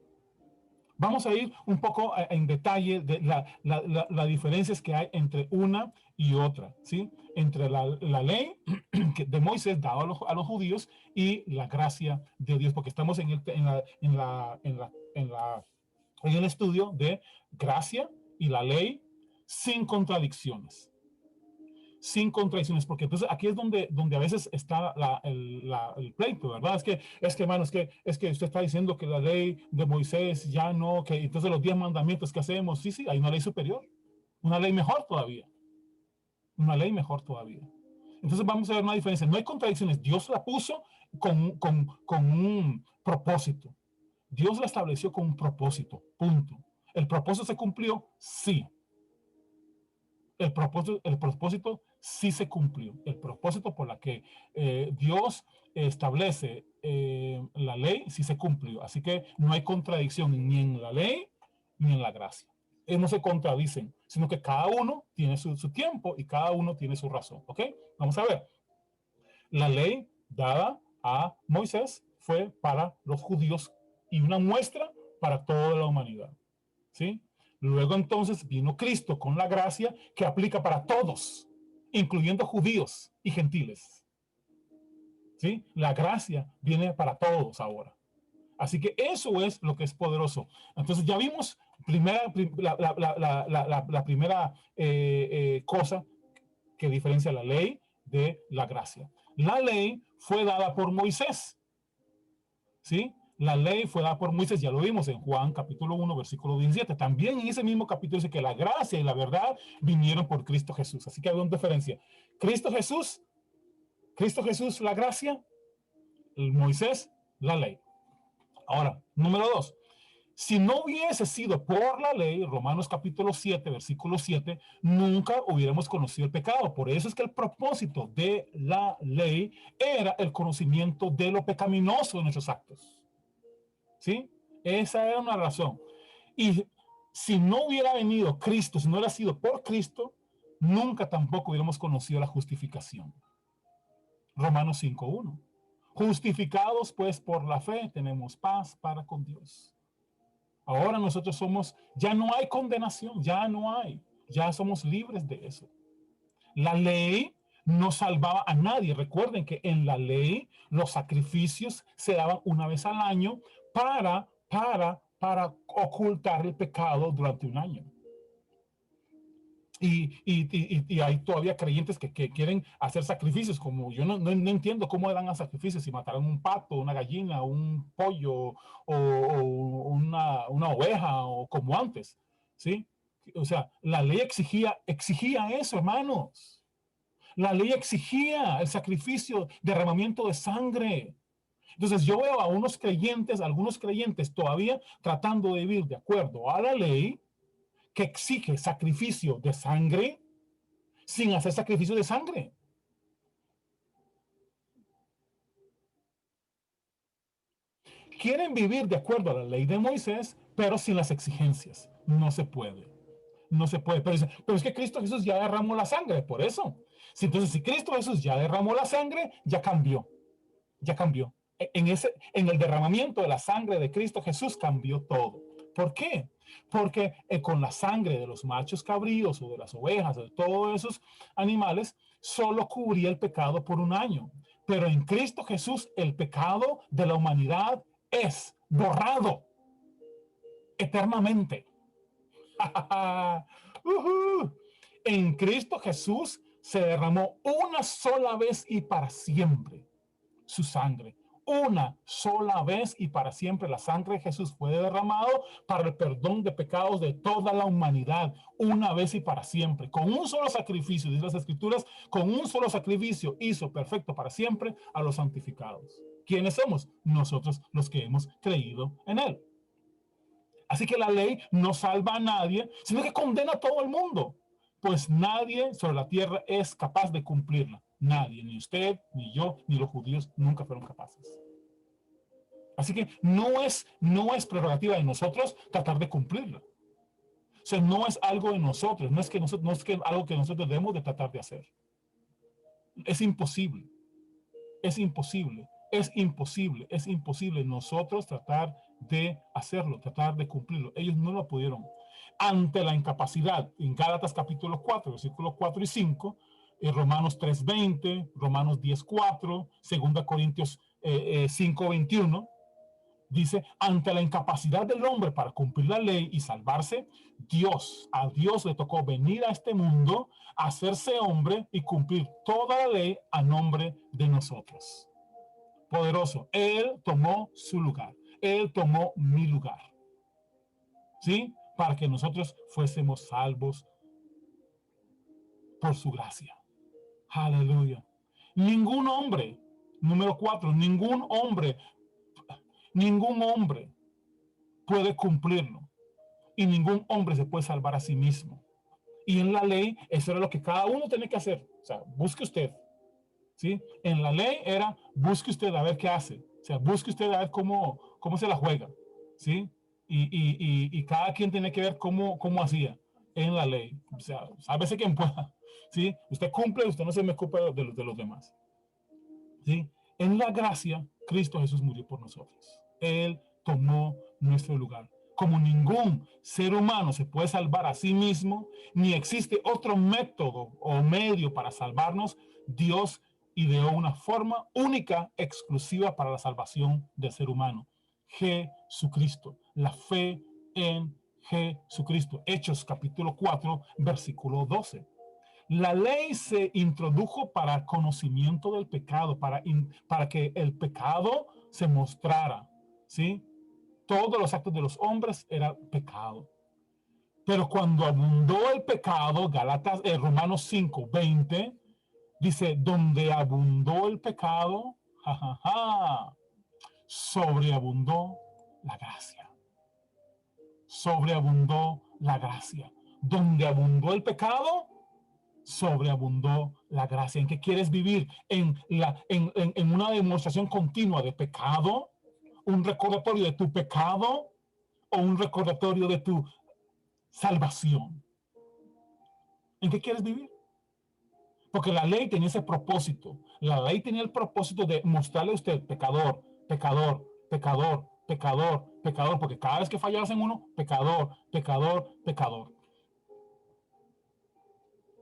Vamos a ir un poco en detalle de las diferencias que hay entre una y otra, ¿sí? Entre la ley de Moisés dada a los judíos y la gracia de Dios, porque estamos en el estudio de gracia y la ley sin contradicciones. Sin contradicciones, porque entonces aquí es donde a veces está el pleito, ¿verdad? Hermano, es que usted está diciendo que la ley de Moisés ya no, que entonces los 10 mandamientos que hacemos, sí, sí, hay una ley superior, una ley mejor todavía, una ley mejor todavía. Entonces vamos a ver una diferencia, no hay contradicciones, Dios la puso con un propósito, Dios la estableció con un propósito, punto. ¿El propósito se cumplió? Sí. El propósito sí se cumplió. El propósito por la que Dios establece la ley sí se cumplió. Así que no hay contradicción ni en la ley ni en la gracia. No se contradicen, sino que cada uno tiene su tiempo y cada uno tiene su razón. ¿Ok? Vamos a ver. La ley dada a Moisés fue para los judíos y una muestra para toda la humanidad. ¿Sí? Luego entonces vino Cristo con la gracia que aplica para todos, incluyendo judíos y gentiles. ¿Sí? La gracia viene para todos ahora. Así que eso es lo que es poderoso. Entonces ya vimos la primera cosa que diferencia la ley de la gracia. La ley fue dada por Moisés. ¿Sí? La ley fue dada por Moisés, ya lo vimos en Juan capítulo 1, versículo 17. También en ese mismo capítulo dice que la gracia y la verdad vinieron por Cristo Jesús. Así que hay una diferencia. Cristo Jesús, la gracia, Moisés, la ley. Ahora, número 2. Si no hubiese sido por la ley, Romanos capítulo 7, versículo 7, nunca hubiéramos conocido el pecado. Por eso es que el propósito de la ley era el conocimiento de lo pecaminoso de nuestros actos. ¿Sí? Esa era una razón. Y si no hubiera venido Cristo, si no hubiera sido por Cristo, nunca tampoco hubiéramos conocido la justificación. Romanos 5:1. Justificados pues por la fe, tenemos paz para con Dios. Ahora nosotros ya no hay condenación, ya somos libres de eso. La ley no salvaba a nadie. Recuerden que en la ley los sacrificios se daban una vez al año para ocultar el pecado durante un año. Y hay todavía creyentes que quieren hacer sacrificios, como yo no entiendo cómo dan a sacrificios, si mataron un pato, una gallina, un pollo o una oveja o como antes, ¿sí? O sea, la ley exigía eso, hermanos. La ley exigía el sacrificio, derramamiento de sangre. Entonces yo veo a algunos creyentes todavía tratando de vivir de acuerdo a la ley que exige sacrificio de sangre sin hacer sacrificio de sangre. Quieren vivir de acuerdo a la ley de Moisés, pero sin las exigencias. No se puede. No se puede. Pero es que Cristo Jesús ya derramó la sangre, por eso. Entonces, si Cristo Jesús ya derramó la sangre, ya cambió. Ya cambió. En el derramamiento de la sangre de Cristo Jesús cambió todo. ¿Por qué? Porque con la sangre de los machos cabríos o de las ovejas, de todos esos animales, solo cubría el pecado por un año. Pero en Cristo Jesús el pecado de la humanidad es borrado eternamente. En Cristo Jesús se derramó una sola vez y para siempre su sangre, Una sola vez y para siempre la sangre de Jesús fue derramado para el perdón de pecados de toda la humanidad, una vez y para siempre. Con un solo sacrificio, dice las Escrituras, con un solo sacrificio hizo perfecto para siempre a los santificados. ¿Quiénes somos? Nosotros los que hemos creído en él. Así que la ley no salva a nadie, sino que condena a todo el mundo. Pues nadie sobre la tierra es capaz de cumplirla. Nadie, ni usted, ni yo, ni los judíos nunca fueron capaces. Así que no es prerrogativa de nosotros tratar de cumplirla. O sea, no es algo de nosotros, no es algo que nosotros debemos de tratar de hacer. Es imposible, es imposible, es imposible, es imposible nosotros tratar de hacerlo, tratar de cumplirlo. Ellos no lo pudieron. Ante la incapacidad, en Gálatas capítulo 4, versículos 4 y 5, Romanos 3:20, Romanos 10:4, 2 Corintios 5:21, dice, ante la incapacidad del hombre para cumplir la ley y salvarse, a Dios le tocó venir a este mundo, hacerse hombre y cumplir toda la ley a nombre de nosotros. Poderoso. Él tomó su lugar. Él tomó mi lugar. ¿Sí? Para que nosotros fuésemos salvos por su gracia. Aleluya. Ningún hombre, número 4, ningún hombre puede cumplirlo. Y ningún hombre se puede salvar a sí mismo. Y en la ley, eso era lo que cada uno tenía que hacer. O sea, busque usted. ¿Sí? En la ley era, busque usted a ver qué hace. O sea, busque usted a ver cómo se la juega. ¿Sí? Y cada quien tiene que ver cómo hacía en la ley. O sea, sálvese quien pueda. ¿Sí? Usted cumple, usted no se me ocupa de los demás. ¿Sí? En la gracia, Cristo Jesús murió por nosotros. Él tomó nuestro lugar. Como ningún ser humano se puede salvar a sí mismo, ni existe otro método o medio para salvarnos, Dios ideó una forma única, exclusiva para la salvación del ser humano. Jesucristo, la fe en Jesucristo. Hechos capítulo 4, versículo 12. La ley se introdujo para conocimiento del pecado, para que el pecado se mostrara, ¿sí? Todos los actos de los hombres era pecado. Pero cuando abundó el pecado, Romanos 5:20, dice, donde abundó el pecado, sobreabundó la gracia. Sobreabundó la gracia. Donde abundó el pecado, sobreabundó la gracia. ¿En qué quieres vivir? ¿En una demostración continua de pecado? ¿Un recordatorio de tu pecado? ¿O un recordatorio de tu salvación? ¿En qué quieres vivir? Porque la ley tenía ese propósito. La ley tenía el propósito de mostrarle a usted, pecador, pecador, pecador, pecador, pecador, porque cada vez que fallabas en uno, pecador, pecador, pecador.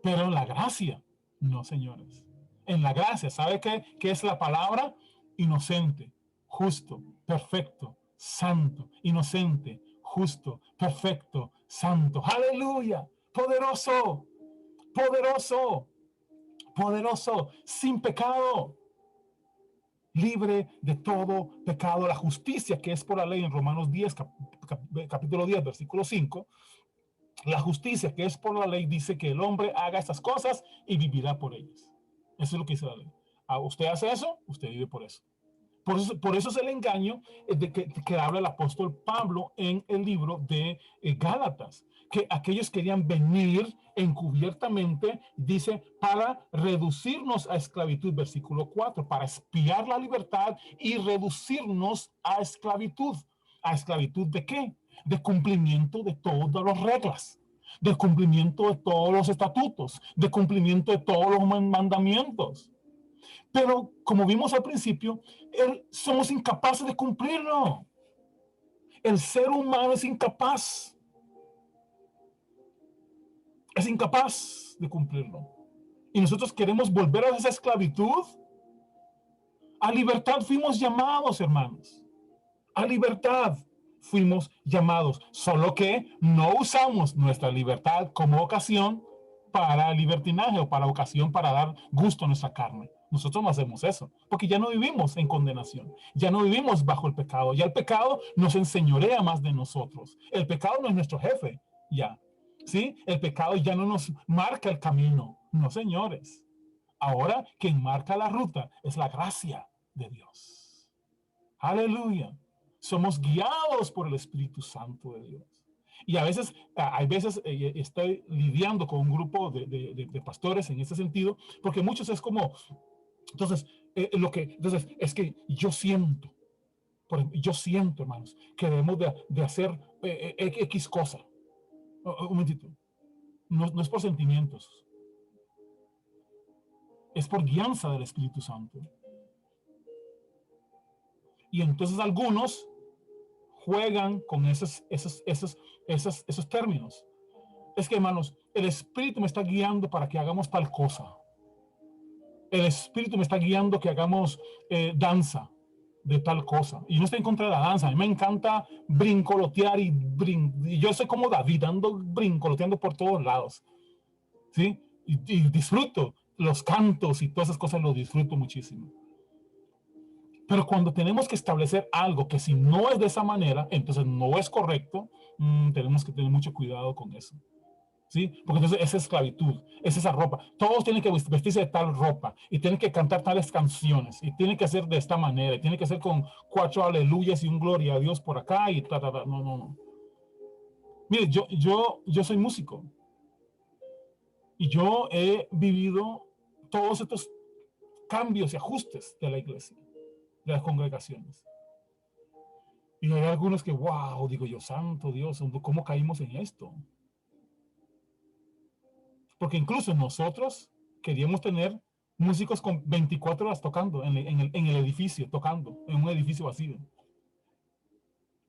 Pero en la gracia, no, señores. En la gracia, ¿sabe qué es la palabra? Inocente, justo, perfecto, santo, inocente, justo, perfecto, santo. Aleluya, poderoso, poderoso, poderoso, sin pecado, libre de todo pecado. La justicia que es por la ley en Romanos 10, capítulo 10, versículo 5. La justicia que es por la ley dice que el hombre haga estas cosas y vivirá por ellas. Eso es lo que dice la ley. Usted hace eso, usted vive por eso. Por eso es el engaño de que habla el apóstol Pablo en el libro de Gálatas, que aquellos querían venir encubiertamente, dice, para reducirnos a esclavitud, versículo 4, para espiar la libertad y reducirnos a esclavitud. ¿A esclavitud de qué? De cumplimiento de todas las reglas, de cumplimiento de todos los estatutos, de cumplimiento de todos los mandamientos. Pero como vimos al principio, somos incapaces de cumplirlo. El ser humano es incapaz. Es incapaz de cumplirlo. Y nosotros queremos volver a esa esclavitud. A libertad fuimos llamados, hermanos. A libertad fuimos llamados. Solo que no usamos nuestra libertad como ocasión para libertinaje o para ocasión para dar gusto a nuestra carne. Nosotros no hacemos eso, porque ya no vivimos en condenación, ya no vivimos bajo el pecado, ya el pecado nos enseñorea más de nosotros. El pecado no es nuestro jefe, ya. ¿Sí? El pecado ya no nos marca el camino, no, señores. Ahora quien marca la ruta es la gracia de Dios. Aleluya. Somos guiados por el Espíritu Santo de Dios. Y a veces, hay veces estoy lidiando con un grupo de pastores en ese sentido, porque muchos es como, entonces, entonces es que yo siento, hermanos, que debemos de hacer X cosa. Un momentito. No es por sentimientos, es por guianza del Espíritu Santo. Y entonces algunos juegan con esos términos. Es que, hermanos, el Espíritu me está guiando para que hagamos tal cosa. El Espíritu me está guiando que hagamos danza de tal cosa. Y no estoy en contra de la danza. A mí me encanta brincolotear y yo soy como David, ando brincoloteando por todos lados. ¿Sí? Y disfruto los cantos y todas esas cosas, los disfruto muchísimo. Pero cuando tenemos que establecer algo que si no es de esa manera, entonces no es correcto, tenemos que tener mucho cuidado con eso. ¿Sí? Porque entonces esa esclavitud, es esa ropa. Todos tienen que vestirse de tal ropa y tienen que cantar tales canciones y tienen que hacer de esta manera y tienen que hacer con 4 aleluyas y un gloria a Dios por acá y ta. No. Mire, yo soy músico y yo he vivido todos estos cambios y ajustes de la iglesia, de las congregaciones. Y hay algunos que, wow, digo yo, santo Dios, ¿cómo caímos en esto? Porque incluso nosotros queríamos tener músicos con 24 horas tocando en el edificio, tocando en un edificio vacío.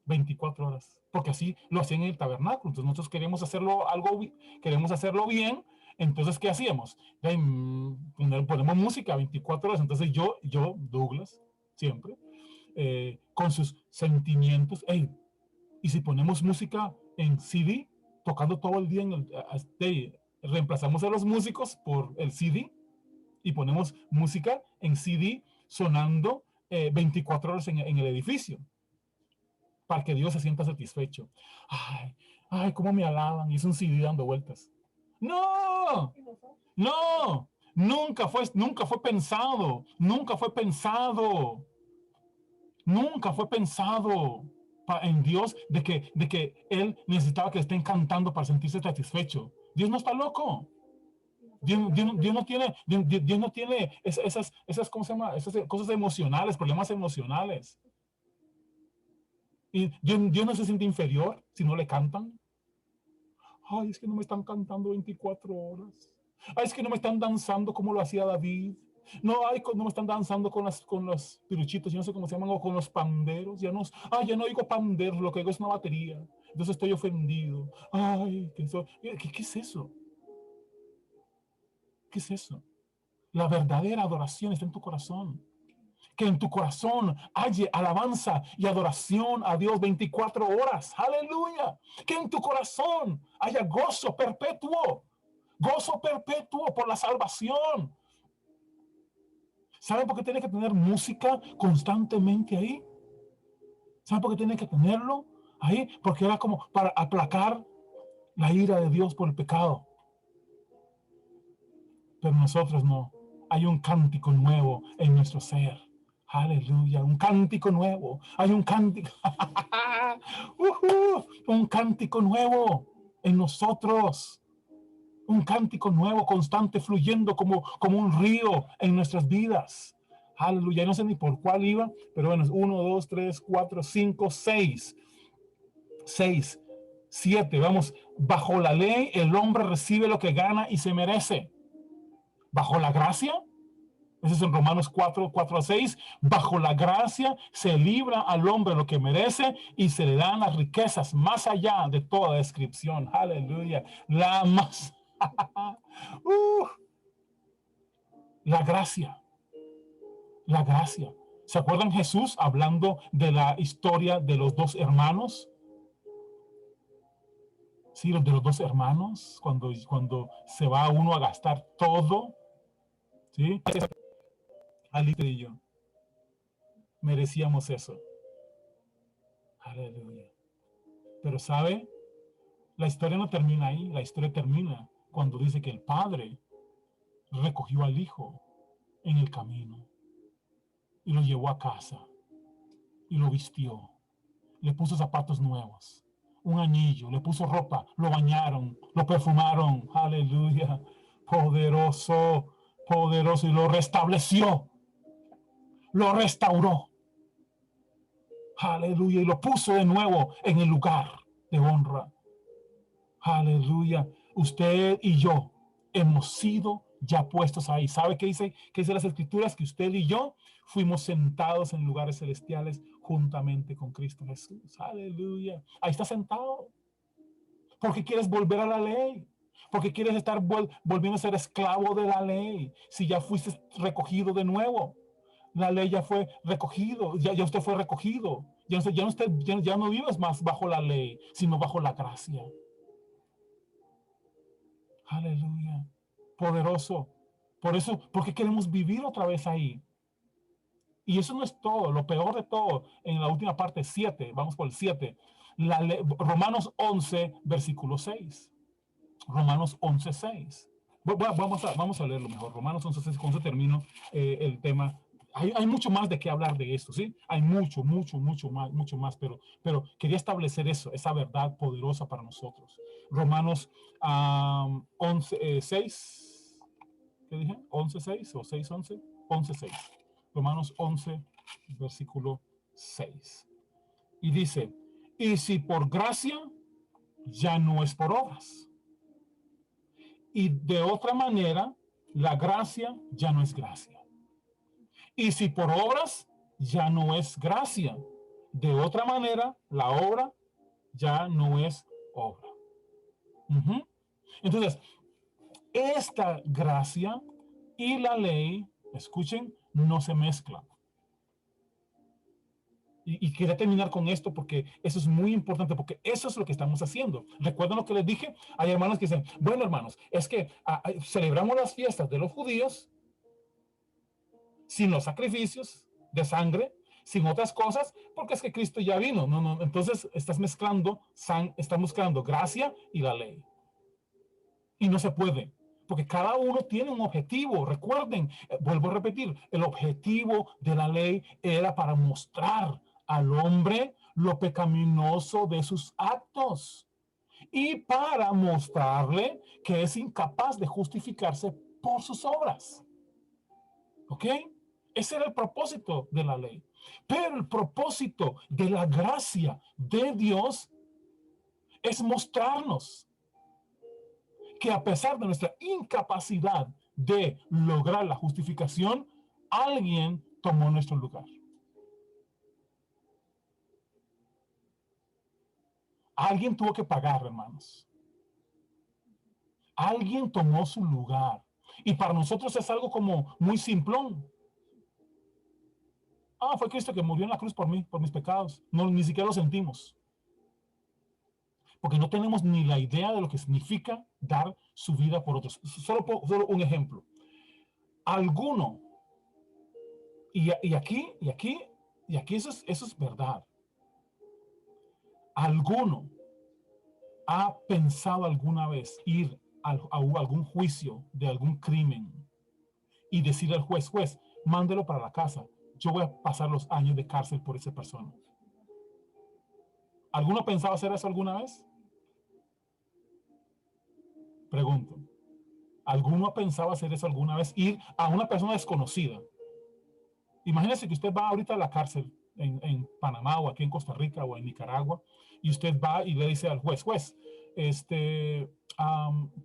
24 horas. Porque así lo hacían en el tabernáculo. Entonces nosotros queríamos hacerlo bien. Entonces, ¿qué hacíamos? Ponemos música 24 horas. Entonces yo Douglas, siempre, con sus sentimientos, y si ponemos música en CD, tocando todo el día reemplazamos a los músicos por el CD y ponemos música en CD sonando 24 horas en el edificio para que Dios se sienta satisfecho. Ay, cómo me alaban, y es un CD dando vueltas. No, nunca fue pensado en Dios de que Él necesitaba que estén cantando para sentirse satisfecho. Dios no está loco. Dios no tiene esas, ¿cómo se llama? Esas cosas emocionales, problemas emocionales. Y Dios no se siente inferior si no le cantan. Ay, es que no me están cantando 24 horas. Ay, es que no me están danzando como lo hacía David. No, no me están danzando con los piruchitos, yo no sé cómo se llaman, o con los panderos. Ya no oigo panderos, lo que oigo es una batería. Entonces estoy ofendido. Ay, ¿qué es eso? ¿Qué es eso? La verdadera adoración está en tu corazón. Que en tu corazón haya alabanza y adoración a Dios 24 horas. Aleluya. Que en tu corazón haya gozo perpetuo por la salvación. ¿Saben por qué tiene que tener música constantemente ahí? ¿Saben por qué tiene que tenerlo ahí? Porque era como para aplacar la ira de Dios por el pecado. Pero nosotros no. Hay un cántico nuevo en nuestro ser. Aleluya, un cántico nuevo. Hay un cántico. Un cántico nuevo en nosotros. Un cántico nuevo, constante, fluyendo como un río en nuestras vidas. Aleluya, no sé ni por cuál iba, pero bueno, 1, 2, 3, 4, 5, 6. 6, 7, vamos. Bajo la ley, el hombre recibe lo que gana y se merece. Bajo la gracia, eso es en Romanos 4, 4 a 6. Bajo la gracia se libra al hombre lo que merece y se le dan las riquezas más allá de toda descripción. Aleluya. La gracia. La gracia. ¿Se acuerdan Jesús hablando de la historia de los 2 hermanos? Sí, los de los dos hermanos, cuando se va uno a gastar todo, ¿sí? Alito y yo merecíamos eso. Aleluya. Pero ¿sabe? La historia no termina ahí, la historia termina cuando dice que el padre recogió al hijo en el camino y lo llevó a casa y lo vistió, le puso zapatos nuevos, un anillo, le puso ropa, lo bañaron, lo perfumaron, aleluya, poderoso, poderoso, y lo restableció, lo restauró, aleluya, y lo puso de nuevo en el lugar de honra. Aleluya. Usted y yo hemos sido ya puestos ahí. ¿Sabe qué dice? ¿Qué dice las escrituras? Que usted y yo fuimos sentados en lugares celestiales juntamente con Cristo Jesús. Aleluya. Ahí está sentado. Porque quieres volver a la ley. Porque quieres estar volviendo a ser esclavo de la ley. Si ya fuiste recogido de nuevo. La ley ya fue recogido. Ya usted fue recogido. Ya no vives más bajo la ley, sino bajo la gracia. Aleluya. Poderoso. Por eso, porque queremos vivir otra vez ahí. Y eso no es todo. Lo peor de todo, en la última parte, 7, vamos por el 7. Romanos 11, versículo 6. Romanos 11, 6. Vamos a leerlo mejor. Romanos 11, 6, con eso termino el tema. Hay mucho más de qué hablar de esto, ¿sí? Hay mucho más, pero quería establecer eso, esa verdad poderosa para nosotros. Romanos 11, 6, ¿qué dije? 11, 6 o 6, 11, 11, 6. Romanos 11, versículo 6. Y dice, y si por gracia, ya no es por obras. Y de otra manera, la gracia ya no es gracia. Y si por obras, ya no es gracia. De otra manera, la obra ya no es obra. Entonces, esta gracia y la ley, escuchen, no se mezclan. Y quería terminar con esto porque eso es muy importante, porque eso es lo que estamos haciendo. ¿Recuerdan lo que les dije? Hay hermanos que dicen, bueno, hermanos, es que celebramos las fiestas de los judíos sin los sacrificios de sangre, sin otras cosas, porque es que Cristo ya vino. No, entonces estás mezclando gracia y la ley. Y no se puede, porque cada uno tiene un objetivo. Recuerden, vuelvo a repetir, el objetivo de la ley era para mostrar al hombre lo pecaminoso de sus actos y para mostrarle que es incapaz de justificarse por sus obras. ¿Ok? Ese era el propósito de la ley. Pero el propósito de la gracia de Dios es mostrarnos que a pesar de nuestra incapacidad de lograr la justificación, alguien tomó nuestro lugar. Alguien tuvo que pagar, hermanos. Alguien tomó su lugar. Y para nosotros es algo como muy simplón. Fue Cristo que murió en la cruz por mí, por mis pecados. No, ni siquiera lo sentimos. Porque no tenemos ni la idea de lo que significa dar su vida por otros. Solo un ejemplo. Alguno, y aquí eso es verdad. ¿Alguno ha pensado alguna vez ir a algún juicio de algún crimen y decirle al juez, mándelo para la casa, yo voy a pasar los años de cárcel por esa persona? ¿Alguno ha pensado hacer eso alguna vez? Pregunto. ¿Alguno ha pensado hacer eso alguna vez? Ir a una persona desconocida. Imagínese que usted va ahorita a la cárcel en Panamá o aquí en Costa Rica o en Nicaragua y usted va y le dice al juez,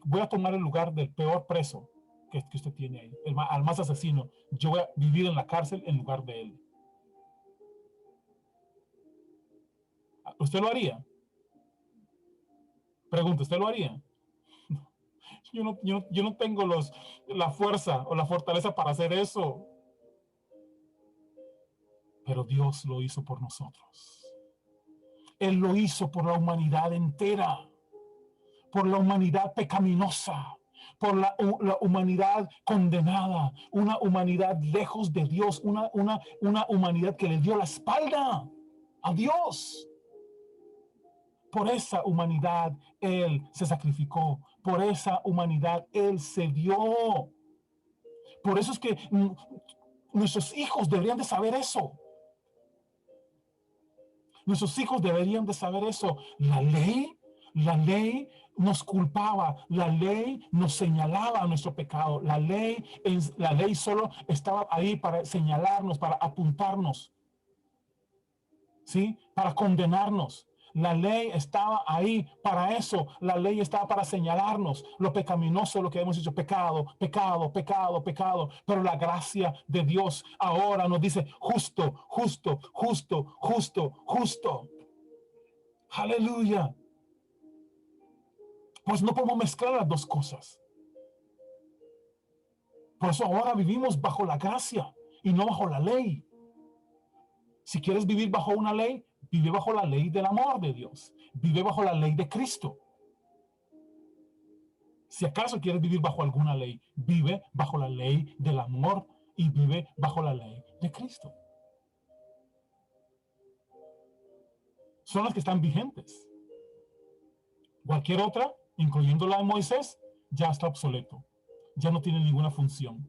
voy a tomar el lugar del peor preso que usted tiene ahí, al más asesino. Yo voy a vivir en la cárcel en lugar de él. ¿Usted lo haría? Pregunto, ¿usted lo haría? Yo no tengo la fuerza o la fortaleza para hacer eso. Pero Dios lo hizo por nosotros. Él lo hizo por la humanidad entera. por la humanidad pecaminosa, por la humanidad condenada, una humanidad lejos de Dios, una humanidad que le dio la espalda a Dios. Por esa humanidad Él se sacrificó, por esa humanidad Él se dio. Por eso es que nuestros hijos deberían de saber eso. Nuestros hijos deberían de saber eso. La ley nos culpaba, la ley nos señalaba nuestro pecado. La ley solo estaba ahí para señalarnos, para apuntarnos, ¿sí? Para condenarnos. La ley estaba ahí para eso. La ley estaba para señalarnos lo pecaminoso, lo que hemos hecho, pecado, pecado, pecado, pecado. Pero la gracia de Dios ahora nos dice justo, justo, justo, justo, justo. Aleluya. Pues no podemos mezclar las dos cosas. Por eso ahora vivimos bajo la gracia y no bajo la ley. Si quieres vivir bajo una ley, vive bajo la ley del amor de Dios. Vive bajo la ley de Cristo. Si acaso quieres vivir bajo alguna ley, vive bajo la ley del amor y vive bajo la ley de Cristo. Son las que están vigentes. Cualquier otra, incluyendo la de Moisés, ya está obsoleto. Ya no tiene ninguna función.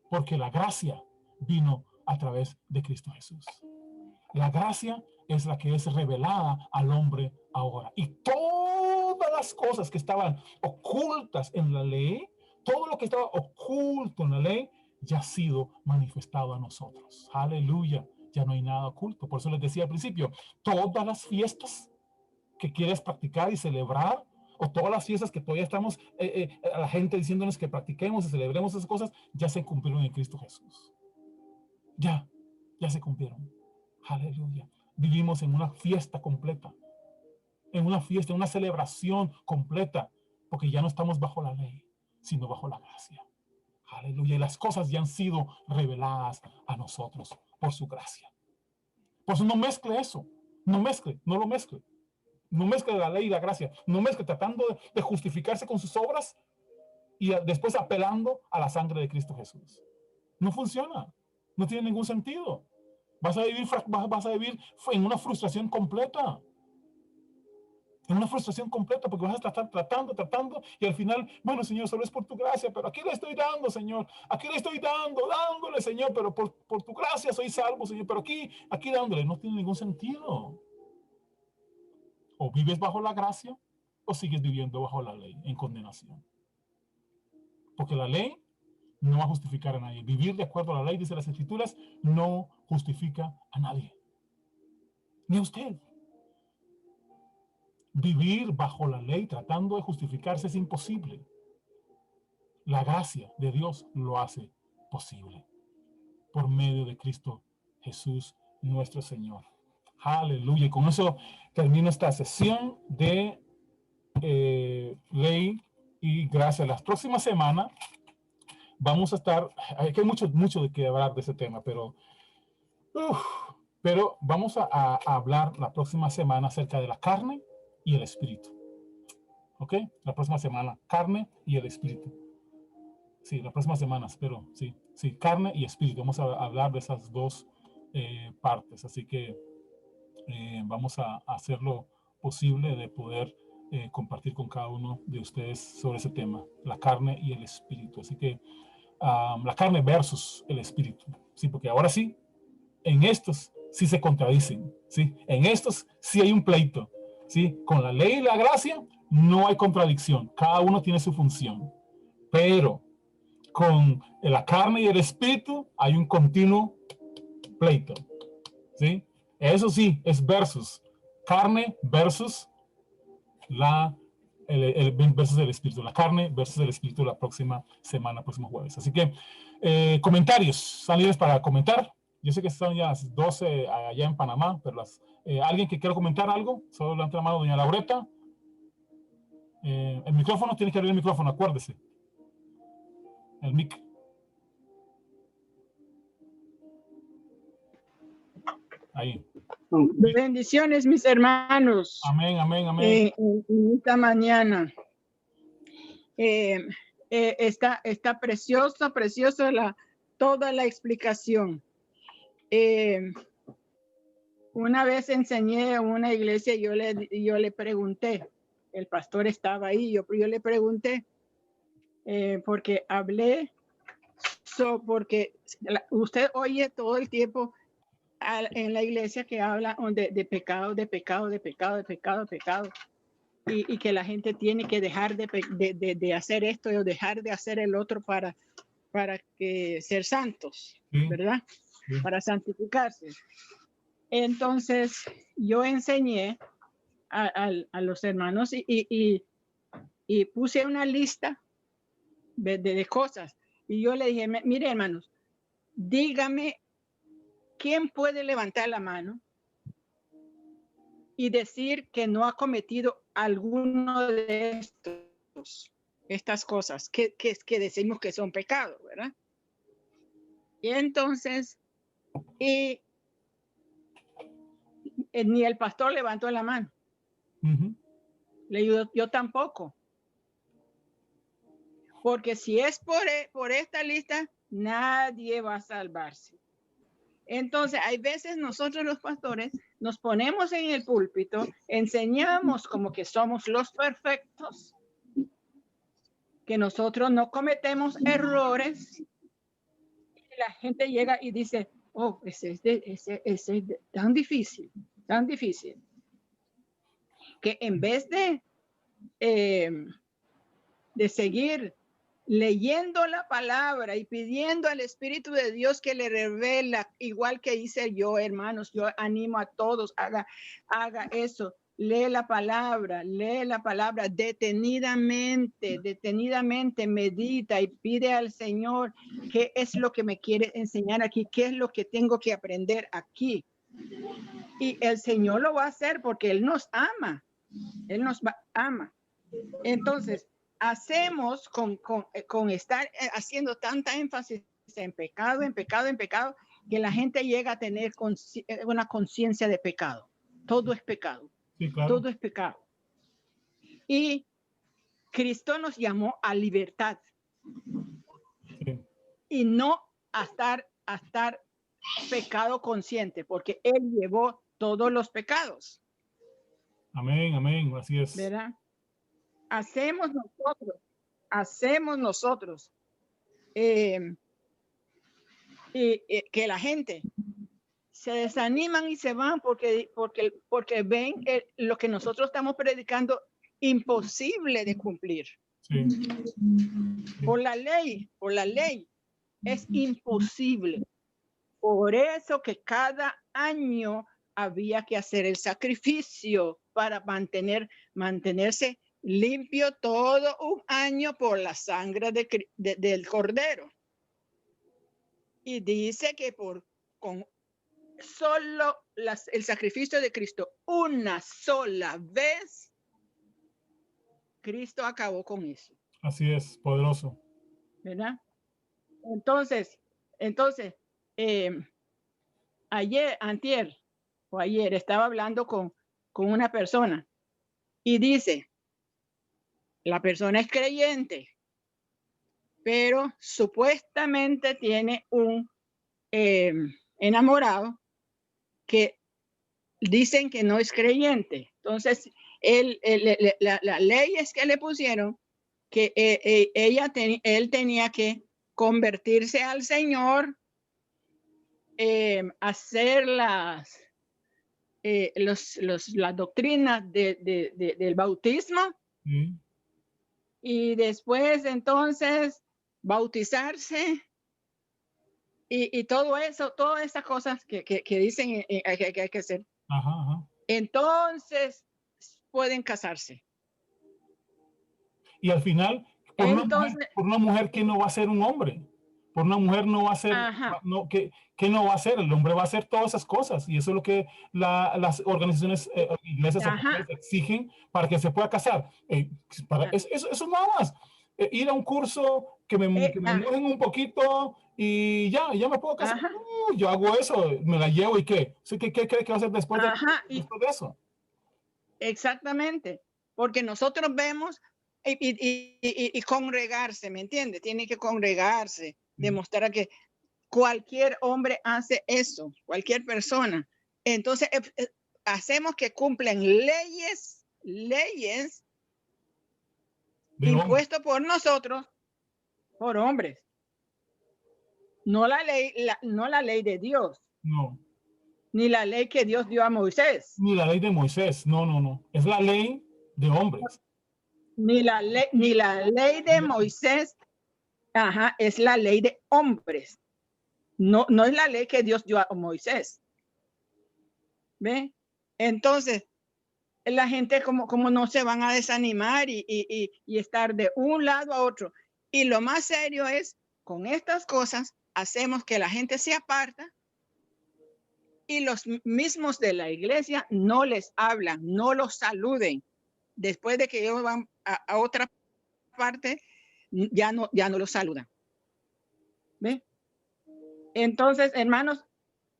Porque la gracia vino a través de Cristo Jesús. La gracia es la que es revelada al hombre ahora. Y todas las cosas que estaban ocultas en la ley, todo lo que estaba oculto en la ley, ya ha sido manifestado a nosotros. Aleluya. Ya no hay nada oculto. Por eso les decía al principio, todas las fiestas que quieres practicar y celebrar, o todas las fiestas que todavía estamos, a la gente diciéndonos que practiquemos y celebremos esas cosas, ya se cumplieron en Cristo Jesús. Ya se cumplieron. Aleluya. Vivimos en una fiesta completa, en una fiesta, en una celebración completa, porque ya no estamos bajo la ley, sino bajo la gracia. Aleluya. Y las cosas ya han sido reveladas a nosotros por su gracia. Por eso no mezcle eso. No lo mezcle. No mezcle la ley y la gracia. No mezcle tratando de justificarse con sus obras y después apelando a la sangre de Cristo Jesús. No funciona. No tiene ningún sentido. Vas a vivir en una frustración completa. En una frustración completa porque vas a estar tratando y al final, bueno, Señor, solo es por tu gracia, pero aquí le estoy dando, Señor. Aquí le estoy dándole, Señor, pero por tu gracia soy salvo, Señor. Pero aquí dándole, no tiene ningún sentido. O vives bajo la gracia o sigues viviendo bajo la ley en condenación. Porque la ley no va a justificar a nadie. Vivir de acuerdo a la ley, dice las Escrituras, no justifica a nadie. Ni a usted. Vivir bajo la ley tratando de justificarse es imposible. La gracia de Dios lo hace posible por medio de Cristo Jesús, nuestro Señor. Aleluya. Y con eso termino esta sesión de ley y gracia. La próxima semana vamos a estar, hay mucho de qué hablar de ese tema, pero vamos a hablar la próxima semana acerca de la carne y el espíritu. ¿Ok? La próxima semana, carne y el espíritu. Sí, la próxima semana, espero. Sí, carne y espíritu. Vamos a hablar de esas dos partes. Así que vamos a hacer lo posible de poder compartir con cada uno de ustedes sobre ese tema, la carne y el espíritu. Así que la carne versus el espíritu. Sí, porque ahora sí, en estos sí se contradicen. Sí, en estos sí hay un pleito. Sí, con la ley y la gracia no hay contradicción. Cada uno tiene su función. Pero con la carne y el espíritu hay un continuo pleito. ¿Sí? Eso sí, es versus. Carne versus versus el espíritu. La carne versus el espíritu la próxima semana, próximo jueves. Así que comentarios, están libres para comentar. Yo sé que están ya las 12 allá en Panamá, pero alguien que quiera comentar algo, solo levanta la mano, doña Laureta. El micrófono, tiene que abrir el micrófono, acuérdese. El mic. Ahí. Bendiciones, mis hermanos. Amén, amén, amén. En esta mañana. Está preciosa toda la explicación. Una vez enseñé a una iglesia, yo le pregunté, el pastor estaba ahí, yo le pregunté, porque hablé, porque usted oye todo el tiempo en la iglesia que habla de pecado, y que la gente tiene que dejar de hacer esto o dejar de hacer el otro para que ser santos, ¿verdad? Sí. Para santificarse. Entonces, yo enseñé a los hermanos y puse una lista de cosas. Y yo le dije, mire, hermanos, dígame quién puede levantar la mano y decir que no ha cometido alguno de estas cosas que decimos que son pecados, ¿verdad? Y entonces, ni el pastor levantó la mano. Le digo, yo tampoco. Porque si es por esta lista, nadie va a salvarse. Entonces, hay veces nosotros los pastores nos ponemos en el púlpito, enseñamos como que somos los perfectos, que nosotros no cometemos errores, y la gente llega y dice, oh, ese es tan difícil, que en vez de seguir leyendo la palabra y pidiendo al Espíritu de Dios que le revela, igual que hice yo, hermanos, yo animo a todos, haga eso, lee la palabra detenidamente, medita y pide al Señor qué es lo que me quiere enseñar aquí, qué es lo que tengo que aprender aquí. Y el Señor lo va a hacer porque Él nos ama, ama. Entonces, hacemos con estar haciendo tanta énfasis en pecado, que la gente llega a tener una conciencia de pecado. Todo es pecado. Sí, claro. Todo es pecado. Y Cristo nos llamó a libertad. Sí. Y no a estar pecado consciente, porque Él llevó todos los pecados. Amén, amén, así es. ¿Verdad? Hacemos nosotros que la gente se desaniman y se van porque ven lo que nosotros estamos predicando imposible de cumplir. Sí. Por la ley es imposible. Por eso que cada año había que hacer el sacrificio para mantenerse limpio todo un año por la sangre del cordero. Y dice que con solo el sacrificio de Cristo una sola vez, Cristo acabó con eso. Así es, poderoso. ¿Verdad? Entonces, ayer estaba hablando con una persona y dice, la persona es creyente, pero supuestamente tiene un enamorado que dicen que no es creyente. Entonces, la ley es que le pusieron que él tenía que convertirse al Señor, hacer las doctrinas del bautismo. Y después entonces bautizarse y todo eso, todas esas cosas que dicen que hay que hacer. Ajá, ajá. Entonces pueden casarse. Y al final, por una mujer que no va a ser un hombre, por una mujer no va a ser, ¿qué no va a hacer? El hombre va a hacer todas esas cosas y eso es lo que las organizaciones, iglesias exigen para que se pueda casar. Eso nada más. ir a un curso que me mojen un poquito y ya me puedo casar. ajá, Yo hago eso, me la llevo y ¿qué? Sí, ¿qué crees que va a hacer ajá, después de eso? exactamente, porque nosotros vemos y congregarse, ¿me entiende? Tiene que congregarse, Sí. demostrar que cualquier hombre hace eso, cualquier persona. Entonces, hacemos que cumplen leyes De hombre, impuestas por nosotros, por hombres. No no la ley de Dios, no. ni la ley que Dios dio a Moisés, Ni la ley de Moisés, no. Es la ley de hombres. ni la ley de Moisés, ajá, es la ley de hombres. No, no es la ley que Dios dio a Moisés. ¿Ve? Entonces, la gente como no se van a desanimar y estar de un lado a otro. Y lo más serio es, con estas cosas, hacemos que la gente se aparta y los mismos de la iglesia no les hablan, no los saluden. Después de que ellos van a otra parte, ya no los saludan. ¿Ve? Entonces, hermanos,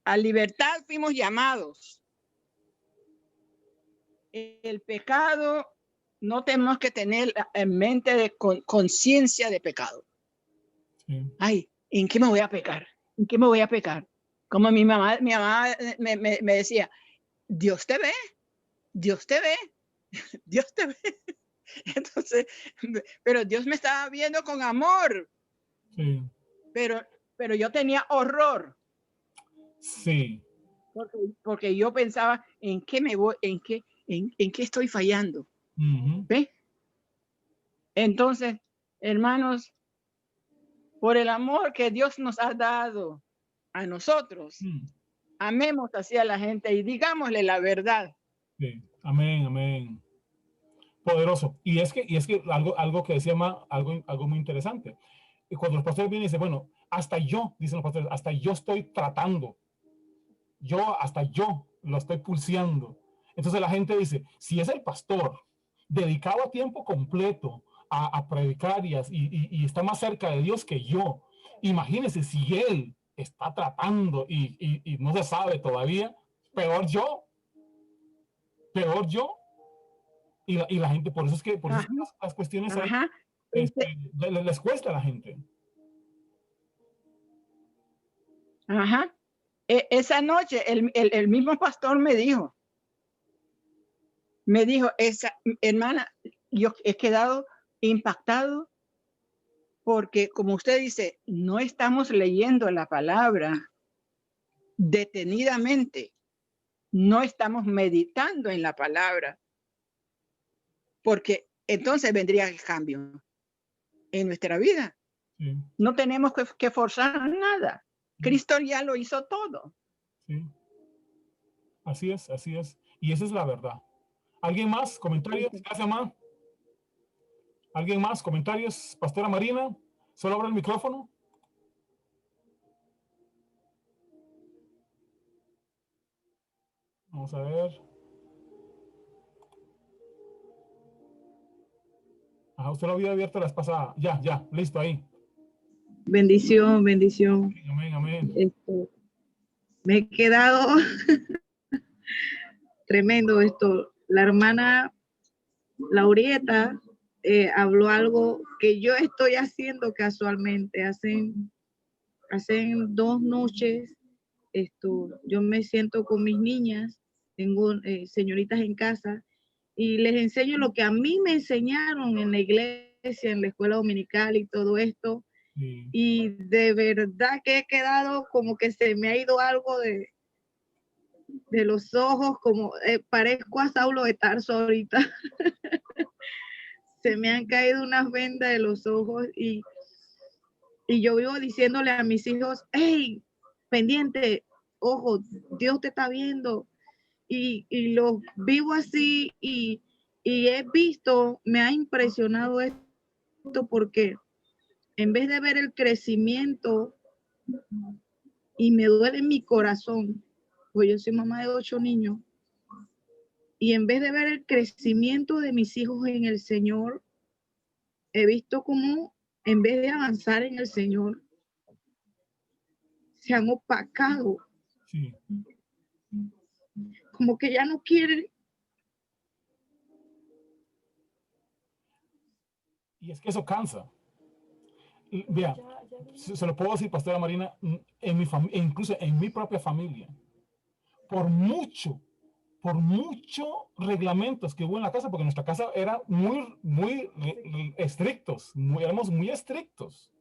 a libertad fuimos llamados. El pecado no tenemos que tener en mente de conciencia de pecado. Sí. Ay, ¿en qué me voy a pecar? ¿En qué me voy a pecar? Como mi mamá me decía, Dios te ve, Dios te ve, Dios te ve. Entonces, pero Dios me estaba viendo con amor, Sí. pero yo tenía horror, Sí. porque yo pensaba, ¿en qué me voy, en qué estoy fallando? Ujú. ¿Ve? Entonces, hermanos, por el amor que Dios nos ha dado a nosotros, Mm. amemos así a la gente y digámosle la verdad. Sí. Amén, amén. Poderoso. Y es que algo que decía algo muy interesante. Y cuando los pastores vienen y dicen, bueno, hasta yo, dicen los pastores, hasta yo estoy tratando. Hasta yo lo estoy pulseando. Entonces la gente dice, si es el pastor dedicado a tiempo completo a predicar y está más cerca de Dios que yo, imagínense si él está tratando y no se sabe todavía, peor yo, peor yo. Y la gente, por eso es Ajá, que las cuestiones ahí ajá, les cuesta a la gente. ajá. Esa noche el mismo pastor me dijo, esa hermana, yo he quedado impactado porque como usted dice, no estamos leyendo la palabra detenidamente, no estamos meditando en la palabra, porque entonces vendría el cambio en nuestra vida. Sí, No tenemos que forzar nada. Cristo ya lo hizo todo. sí. Así es, así es. Y esa es la verdad. ¿Alguien más? ¿Comentarios? Gracias, ma. ¿Alguien más? ¿Comentarios? Pastora Marina, solo abre el micrófono. Vamos a ver. Ajá, usted lo había abierto la vez pasada. Ya, listo ahí. Bendición, bendición. Amén, amén. Me he quedado tremendo esto. La hermana Laurieta habló algo que yo estoy haciendo casualmente. Hacen 2 noches, yo me siento con mis niñas, tengo señoritas en casa y les enseño lo que a mí me enseñaron en la iglesia, en la escuela dominical y todo esto. Sí, Y de verdad que he quedado como que se me ha ido algo de los ojos, como parezco a Saulo de Tarso ahorita. Se me han caído unas vendas de los ojos y yo vivo diciéndole a mis hijos, hey, pendiente, ojo, Dios te está viendo. Y los vivo así y he visto, me ha impresionado esto porque en vez de ver el crecimiento, y me duele en mi corazón, pues yo soy mamá de 8 niños, y en vez de ver el crecimiento de mis hijos en el Señor, he visto cómo en vez de avanzar en el Señor, se han opacado, Sí. como que ya no quieren. Y es que eso cansa. Y, vea, se lo puedo decir, pastora Marina, en mi incluso en mi propia familia, por mucho reglamentos que hubo en la casa, porque nuestra casa era muy estrictos, éramos muy estrictos,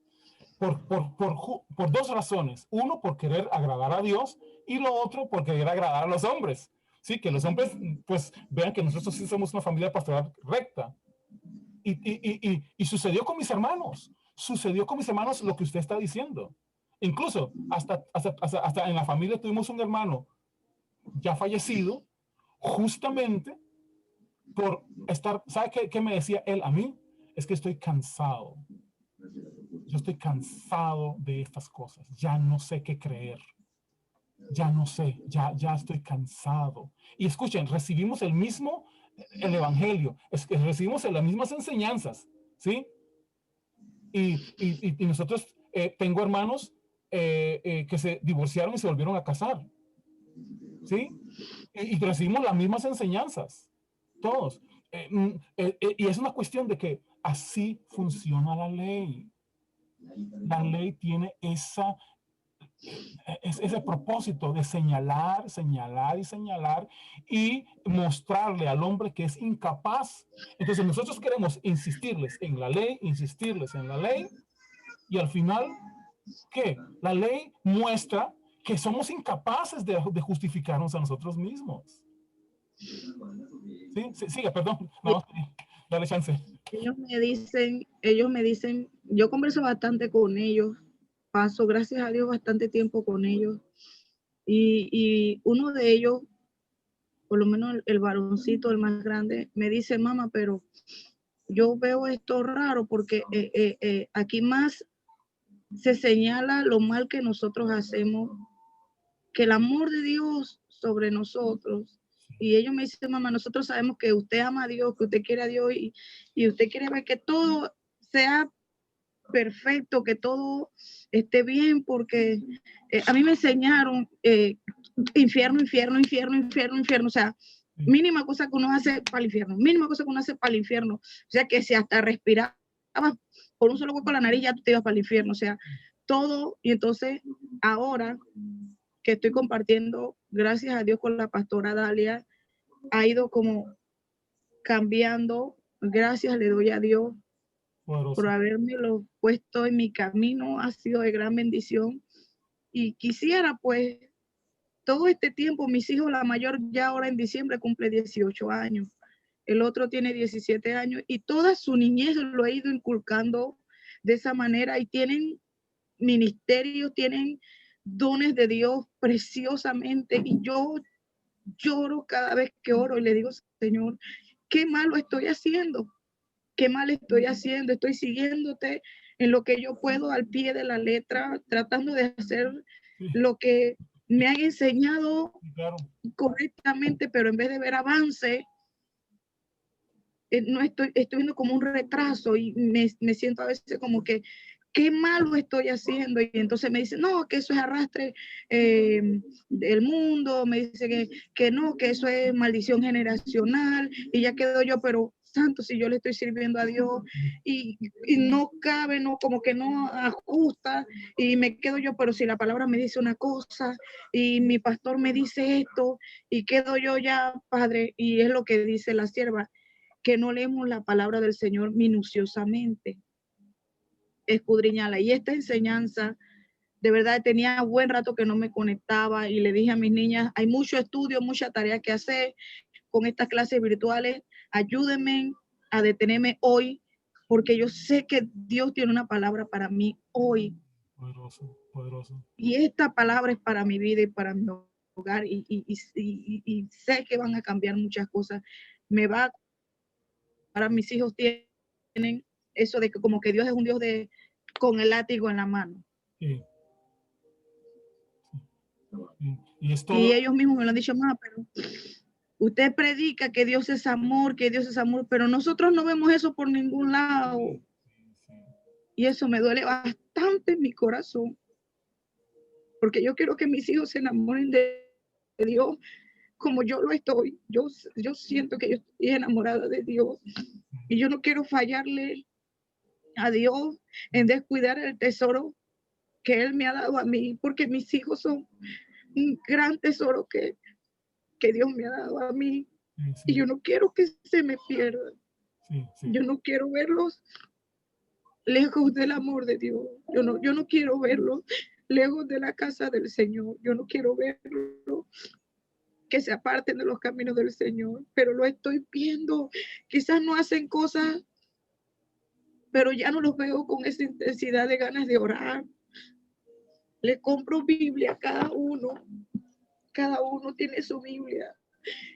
por dos razones. Uno, por querer agradar a Dios, y lo otro, por querer agradar a los hombres. Sí, que los hombres, pues, vean que nosotros sí somos una familia pastoral recta. Y sucedió con mis hermanos. Sucedió con mis hermanos lo que usted está diciendo. Incluso hasta en la familia tuvimos un hermano ya fallecido, justamente por estar, ¿sabe qué me decía él a mí? Es que estoy cansado. Yo estoy cansado de estas cosas. Ya no sé qué creer. Ya no sé, ya estoy cansado. Y escuchen, recibimos el evangelio, recibimos las mismas enseñanzas, ¿sí? Y nosotros, tengo hermanos que se divorciaron y se volvieron a casar, ¿sí? Y recibimos las mismas enseñanzas, todos. Y es una cuestión de que así funciona la ley. La ley tiene ese propósito de señalar y mostrarle al hombre que es incapaz. Entonces nosotros queremos insistirles en la ley, y al final, ¿qué? La ley muestra que somos incapaces de justificarnos a nosotros mismos. ¿Sí? Sigue, perdón. No, dale chance. Ellos me dicen, yo converso bastante con ellos, paso, gracias a Dios, bastante tiempo con ellos. Y uno de ellos, por lo menos el varoncito, el más grande, me dice, mamá, pero yo veo esto raro porque aquí más se señala lo mal que nosotros hacemos, que el amor de Dios sobre nosotros. Y ellos me dicen, mamá, nosotros sabemos que usted ama a Dios, que usted quiere a Dios y usted quiere ver que todo sea perfecto, que todo esté bien, porque a mí me enseñaron infierno, o sea, mínima cosa que uno hace para el infierno, mínima cosa que uno hace para el infierno, o sea, que si hasta respiraba por un solo hueco la nariz ya tú te ibas para el infierno, o sea, todo. Y entonces ahora que estoy compartiendo, gracias a Dios, con la pastora Dalia, ha ido como cambiando. Gracias le doy a Dios por habérmelo puesto en mi camino, ha sido de gran bendición. Y quisiera, pues, todo este tiempo, mis hijos, la mayor ya ahora en diciembre cumple 18 años, el otro tiene 17 años, y toda su niñez lo he ido inculcando de esa manera, y tienen ministerios, tienen dones de Dios preciosamente, y yo lloro cada vez que oro y le digo, Señor, qué malo estoy haciendo, qué mal estoy haciendo, estoy siguiéndote en lo que yo puedo al pie de la letra, tratando de hacer lo que me han enseñado correctamente, pero en vez de ver avance, no estoy viendo como un retraso, y me siento a veces como que qué malo estoy haciendo. Y entonces me dice, no, que eso es arrastre del mundo, me dice que no, que eso es maldición generacional, y ya quedo yo, pero santo, si yo le estoy sirviendo a Dios, y no cabe, no, como que no ajusta, y me quedo yo, pero si la palabra me dice una cosa y mi pastor me dice esto, y quedo yo ya, padre, y es lo que dice la sierva, que no leemos la palabra del Señor minuciosamente, escudriñala. Y esta enseñanza, de verdad, tenía buen rato que no me conectaba, y le dije a mis niñas, hay mucho estudio, mucha tarea que hacer con estas clases virtuales, ayúdenme a detenerme hoy, porque yo sé que Dios tiene una palabra para mí hoy. Poderoso, poderoso. Y esta palabra es para mi vida y para mi hogar, y sé que van a cambiar muchas cosas. Para mis hijos tienen eso de que como que Dios es un Dios con el látigo en la mano. Sí. Y es todo. Y ellos mismos me lo han dicho, más, pero usted predica que Dios es amor, pero nosotros no vemos eso por ningún lado. Y eso me duele bastante en mi corazón, porque yo quiero que mis hijos se enamoren de Dios como yo lo estoy. Yo siento que yo estoy enamorada de Dios y yo no quiero fallarle a Dios en descuidar el tesoro que Él me ha dado a mí, porque mis hijos son un gran tesoro que Dios me ha dado a mí. Sí, Y sí, yo no quiero que se me pierdan. sí, sí. Yo no quiero verlos lejos del amor de Dios. Yo no quiero verlos lejos de la casa del Señor. Yo no quiero verlos que se aparten de los caminos del Señor, pero lo estoy viendo. Quizás no hacen cosas, pero ya no los veo con esa intensidad de ganas de orar. Le compro Biblia a cada uno tiene su Biblia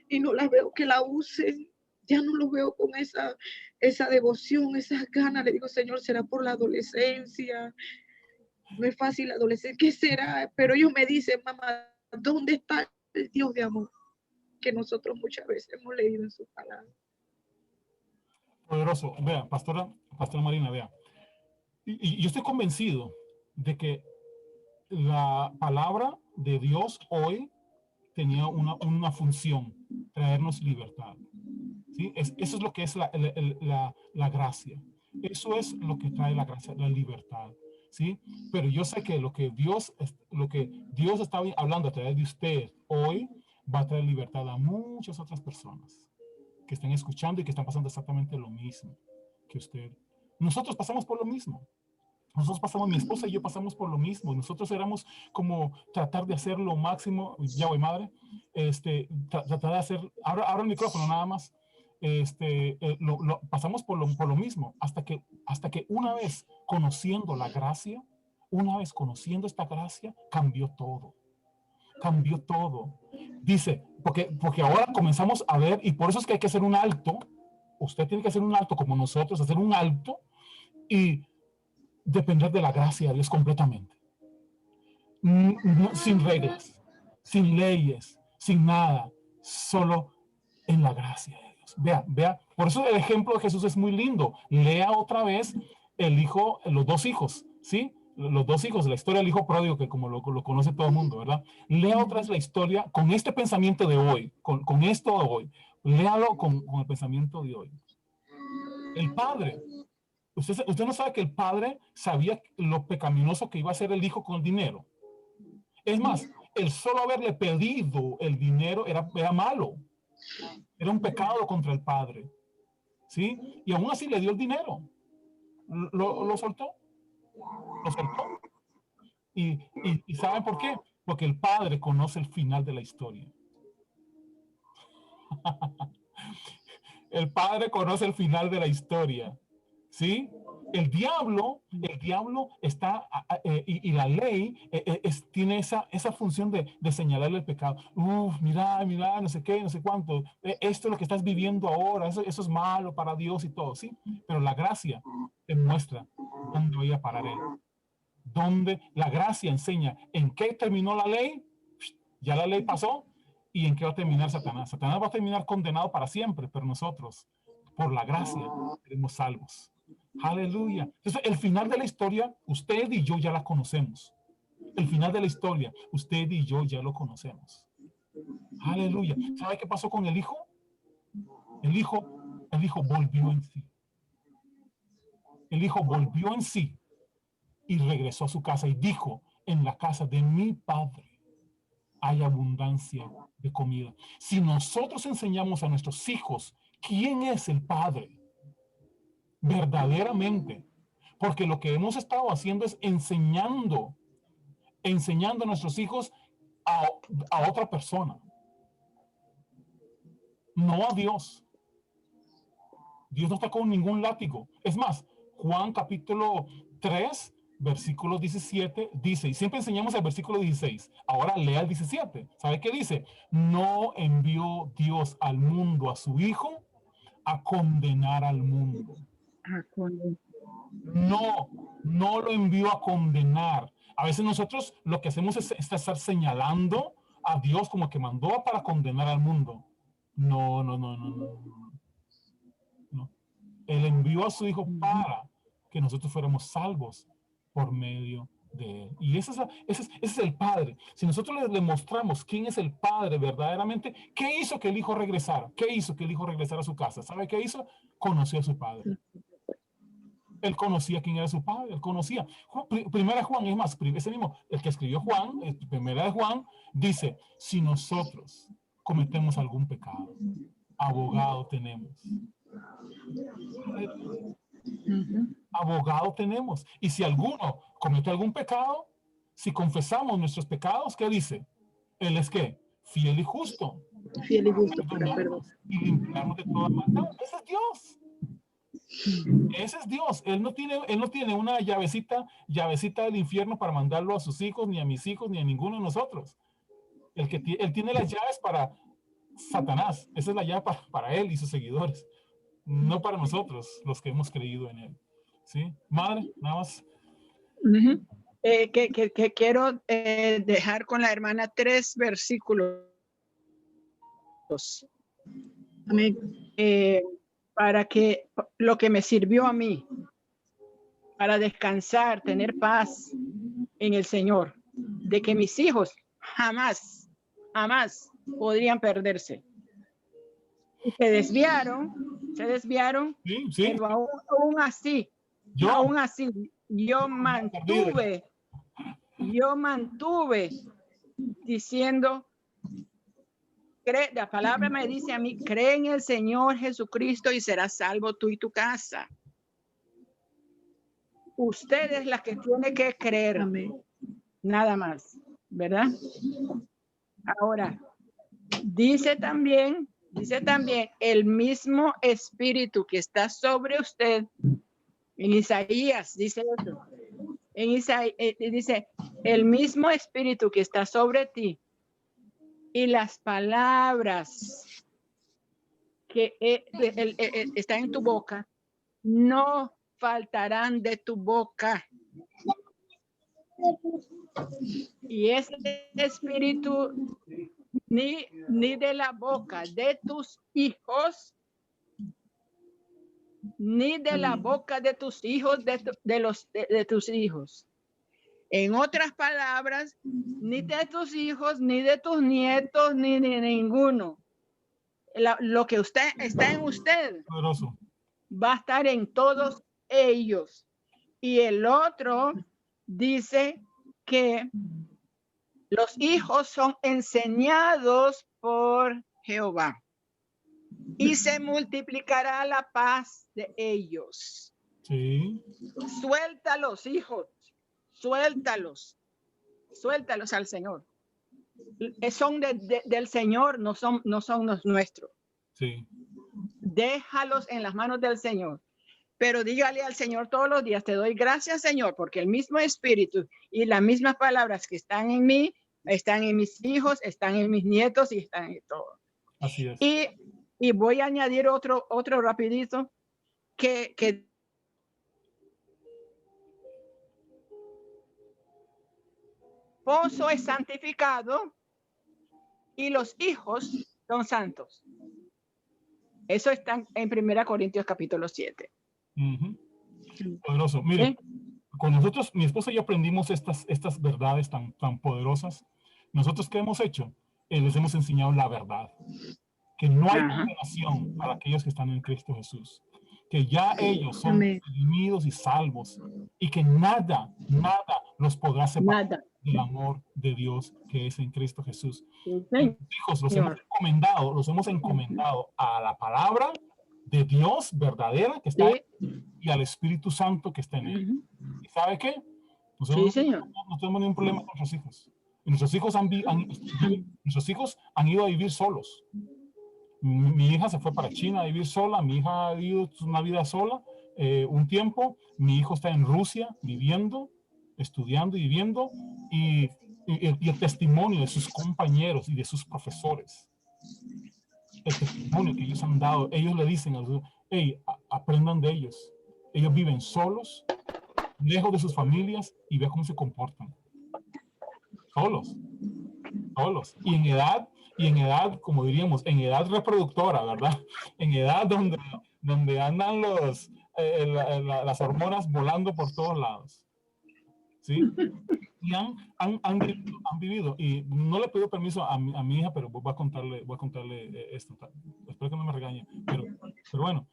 y no las veo que la usen. Ya no los veo con esa devoción, esas ganas. Le digo, Señor, será por la adolescencia. No es fácil la adolescencia. ¿Qué será? Pero ellos me dicen, mamá, ¿dónde está el Dios de amor que nosotros muchas veces hemos leído en su palabra? Poderoso. Vea, pastora Marina, vea. Y yo estoy convencido de que la palabra de Dios hoy tenía una función, traernos libertad. ¿Sí? Eso es lo que es la gracia. Eso es lo que trae la gracia, la libertad. ¿Sí? Pero yo sé que lo que Dios está hablando a través de usted hoy va a traer libertad a muchas otras personas que estén escuchando y que están pasando exactamente lo mismo que usted. Nosotros pasamos por lo mismo. Nosotros pasamos, mi esposa y yo pasamos por lo mismo. Nosotros éramos como tratar de hacer lo máximo, ya voy madre, tratar de hacer, abra el micrófono nada más, pasamos por lo mismo, hasta que una vez conociendo la gracia, una vez conociendo esta gracia, cambió todo. Cambió todo. Dice, porque ahora comenzamos a ver, y por eso es que hay que hacer un alto, usted tiene que hacer un alto como nosotros, hacer un alto y depender de la gracia de Dios completamente. Sin reglas, sin leyes, sin nada, solo en la gracia de Dios. Vea, por eso el ejemplo de Jesús es muy lindo. Lea otra vez los dos hijos, ¿sí? Los dos hijos, la historia del hijo pródigo, que como lo conoce todo el mundo, ¿verdad? Lea otra vez la historia con este pensamiento de hoy, con esto de hoy. Léalo con el pensamiento de hoy. El padre. Usted no sabe que el padre sabía lo pecaminoso que iba a ser el hijo con el dinero. Es más, el solo haberle pedido el dinero era malo. Era un pecado contra el padre. ¿Sí? Y aún así le dio el dinero. Lo soltó. Lo soltó. ¿Y saben por qué? Porque el padre conoce el final de la historia. El padre conoce el final de la historia. ¿Sí? El diablo está, y la ley tiene esa función de señalarle el pecado. Mira, no sé qué, no sé cuánto. Esto es lo que estás viviendo ahora, eso es malo para Dios y todo, ¿sí? Pero la gracia te muestra dónde voy a parar él. Donde la gracia enseña en qué terminó la ley, ya la ley pasó, y en qué va a terminar Satanás. Satanás va a terminar condenado para siempre, pero nosotros, por la gracia, seremos salvos. Aleluya. Entonces, el final de la historia, usted y yo ya la conocemos. El final de la historia, usted y yo ya lo conocemos. Aleluya. ¿Sabe qué pasó con el hijo? El hijo volvió en sí. El hijo volvió en sí y regresó a su casa y dijo, en la casa de mi padre hay abundancia de comida. Si nosotros enseñamos a nuestros hijos quién es el padre, verdaderamente, porque lo que hemos estado haciendo es enseñando a nuestros hijos a otra persona, no a Dios. Dios no está con ningún látigo. Es más, Juan capítulo 3, versículo 17, dice, y siempre enseñamos el versículo 16, ahora lea el 17. ¿Sabe qué dice? No envió Dios al mundo a su Hijo a condenar al mundo. No lo envió a condenar. A veces nosotros lo que hacemos es estar señalando a Dios como que mandó para condenar al mundo. No. Él envió a su Hijo para que nosotros fuéramos salvos por medio de Él. Y ese es el Padre. Si nosotros le mostramos quién es el Padre verdaderamente, ¿qué hizo que el Hijo regresara? ¿Qué hizo que el Hijo regresara a su casa? ¿Sabe qué hizo? Conoció a su Padre. Él conocía quién era su Padre, él conocía. Primera Juan, es más, ese mismo, el que escribió Juan, primera de Juan, dice, si nosotros cometemos algún pecado, abogado tenemos. Abogado tenemos. Y si alguno comete algún pecado, si confesamos nuestros pecados, ¿qué dice? Él es ¿qué? Fiel y justo. Fiel y justo para perdonar. Y limpiarnos de toda maldad. Ese es Dios. Ese es Dios. Él no tiene una llavecita del infierno para mandarlo a sus hijos, ni a mis hijos, ni a ninguno de nosotros. Él tiene las llaves para Satanás. Esa es la llave para él y sus seguidores. No para nosotros, los que hemos creído en él. ¿Sí? Madre, nada más. Que quiero dejar con la hermana 3 versículos. Amén. Para que lo que me sirvió a mí, para descansar, tener paz en el Señor, de que mis hijos jamás podrían perderse. Se desviaron, Sí. pero aún así, yo mantuve diciendo, la palabra me dice a mí, cree en el Señor Jesucristo y serás salvo tú y tu casa. Usted es la que tiene que creer. Amén. Nada más, ¿verdad? Ahora, dice también, el mismo espíritu que está sobre usted, en Isaías, dice eso, dice, el mismo espíritu que está sobre ti y las palabras que están en tu boca, no faltarán de tu boca. Y ese espíritu ni de la boca de tus hijos, ni de la boca de tus hijos, de tus hijos. En otras palabras, ni de tus hijos, ni de tus nietos, ni de ninguno. Lo que está en usted Poderoso. va a estar en todos ellos. Y el otro dice que los hijos son enseñados por Jehová y se multiplicará la paz de ellos. Sí. Suéltalos, hijos, suéltalos al Señor. Son del Señor, no son los nuestros. Sí. Déjalos en las manos del Señor. Pero dígale al Señor todos los días, te doy gracias, Señor, porque el mismo espíritu y las mismas palabras que están en mí, están en mis hijos, están en mis nietos y están en todo. Así es. Y voy a añadir otro rapidito, que esposo es santificado y los hijos son santos. Eso está en 1 Corintios capítulo 7. Poderoso. Mire, con nosotros, mi esposa y yo aprendimos estas verdades tan poderosas. Nosotros, ¿qué hemos hecho? Les hemos enseñado la verdad. Que no hay condenación para aquellos que están en Cristo Jesús. Que ya ellos son redimidos y salvos. Y que nada los podrá separar del amor de Dios que es en Cristo Jesús. Hijos, los hemos encomendado a la palabra de Dios verdadera que está y al Espíritu Santo que está en él. ¿Y sabe qué? Nosotros no tenemos ningún problema con nuestros hijos. Y nuestros hijos han ido a vivir solos. Mi hija se fue para China a vivir sola. Mi hija ha vivido una vida sola un tiempo. Mi hijo está en Rusia viviendo, estudiando y viviendo. Y el testimonio de sus compañeros y de sus profesores, el testimonio que ellos han dado, ellos le dicen a los, hey, aprendan de ellos. Ellos viven solos, lejos de sus familias, y ve cómo se comportan. Solos. Y en edad, como diríamos, en edad reproductora, ¿verdad? En edad donde andan las hormonas volando por todos lados. ¿Sí? Y han vivido, y no le pido permiso a mi hija, pero voy a contarle esto. Espero que no me regañe. Pero bueno,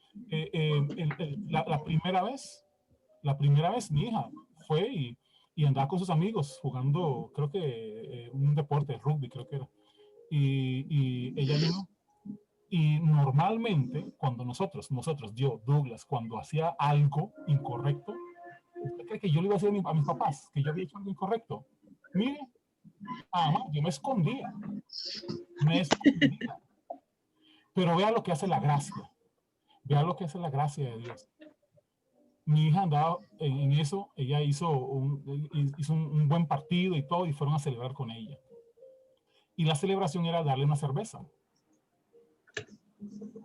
la primera vez mi hija fue y andaba con sus amigos jugando, creo que un deporte, rugby, creo que era. Y ella vino. Y normalmente, cuando yo, Douglas, cuando hacía algo incorrecto, ¿usted cree que yo le iba a decir a mis papás que yo había hecho algo incorrecto? Mire, yo me escondía. Pero vea lo que hace la gracia. Vea lo que hace la gracia de Dios. Mi hija andaba en eso, ella hizo un buen partido y todo, y fueron a celebrar con ella. Y la celebración era darle una cerveza.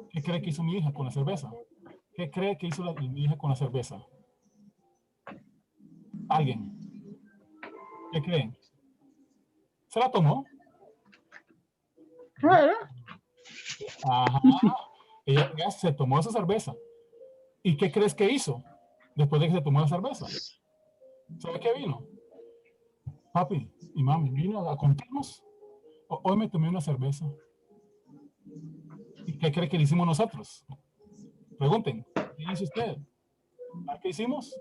¿Qué cree que hizo mi hija con la cerveza? ¿Qué cree que hizo mi hija con la cerveza? ¿Alguien? ¿Qué creen? ¿Se la tomó? Ajá. Ella se tomó esa cerveza. ¿Y qué crees que hizo después de que se tomó la cerveza? ¿Sabe qué vino? Papi y mami, vino a contarnos. Hoy me tomé una cerveza. ¿Y qué cree que le hicimos nosotros? Pregunten, ¿qué hizo usted? ¿Qué hicimos?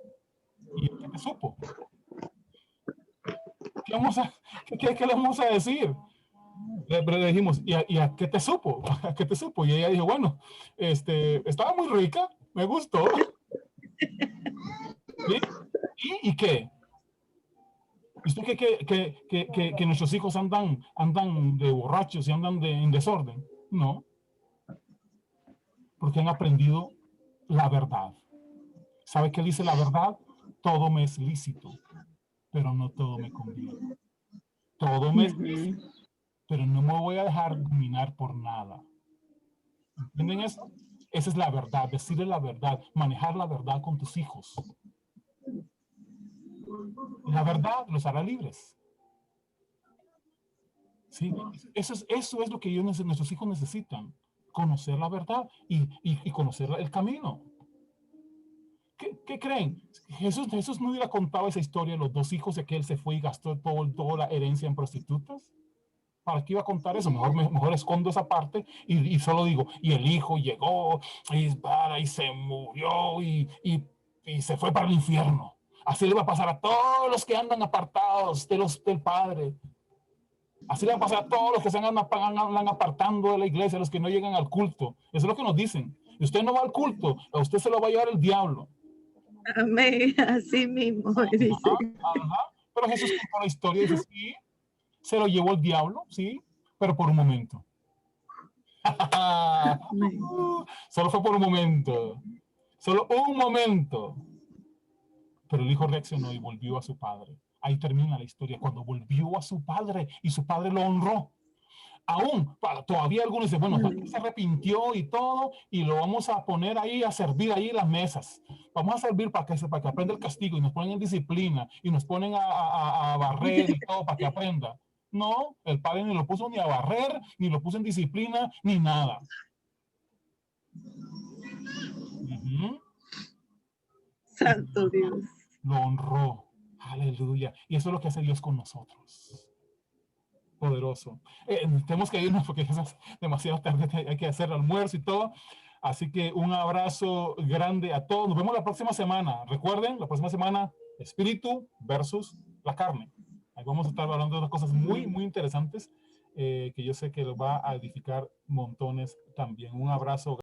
¿Y qué te supo? ¿Qué le vamos a decir? Le dijimos, ¿y a qué te supo? ¿A qué te supo? Y ella dijo, bueno, estaba muy rica, me gustó. ¿Sí? ¿Y qué? ¿Usted que nuestros hijos andan de borrachos y andan en desorden? No, porque han aprendido la verdad. ¿Sabe qué dice la verdad? Todo me es lícito, pero no todo me conviene. Todo me es lícito, pero no me voy a dejar dominar por nada. ¿Entienden eso? Esa es la verdad, decirle la verdad, manejar la verdad con tus hijos. La verdad los hará libres. ¿Sí? Eso es lo que nuestros hijos necesitan, conocer la verdad y conocer el camino. ¿Qué creen? Jesús no hubiera contado esa historia de los dos hijos de que él se fue y gastó toda la herencia en prostitutas. ¿Para qué iba a contar eso? Mejor escondo esa parte y solo digo, y el hijo llegó y se murió y se fue para el infierno. Así le va a pasar a todos los que andan apartados del Padre. Así le va a pasar a todos los que se andan apartando de la iglesia, los que no llegan al culto. Eso es lo que nos dicen. Y usted no va al culto, a usted se lo va a llevar el diablo. Amén, así mismo dice. Ajá. Pero Jesús contó la historia y dice, sí, se lo llevó el diablo, sí, pero por un momento. Solo fue por un momento. Solo un momento. Pero el hijo reaccionó y volvió a su padre. Ahí termina la historia, cuando volvió a su padre y su padre lo honró. Aún, todavía algunos dicen, bueno, se arrepintió y todo, y lo vamos a poner ahí, a servir ahí las mesas. Vamos a servir para que aprenda el castigo, y nos ponen en disciplina, y nos ponen a barrer y todo para que aprenda. No, el padre ni lo puso ni a barrer, ni lo puso en disciplina, ni nada. Santo Dios. Lo honró. Aleluya. Y eso es lo que hace Dios con nosotros. Poderoso. Tenemos que irnos porque ya es demasiado tarde, hay que hacer el almuerzo y todo. Así que un abrazo grande a todos. Nos vemos la próxima semana. Recuerden, la próxima semana, espíritu versus la carne. Ahí vamos a estar hablando de unas cosas muy, muy interesantes que yo sé que los va a edificar montones también. Un abrazo.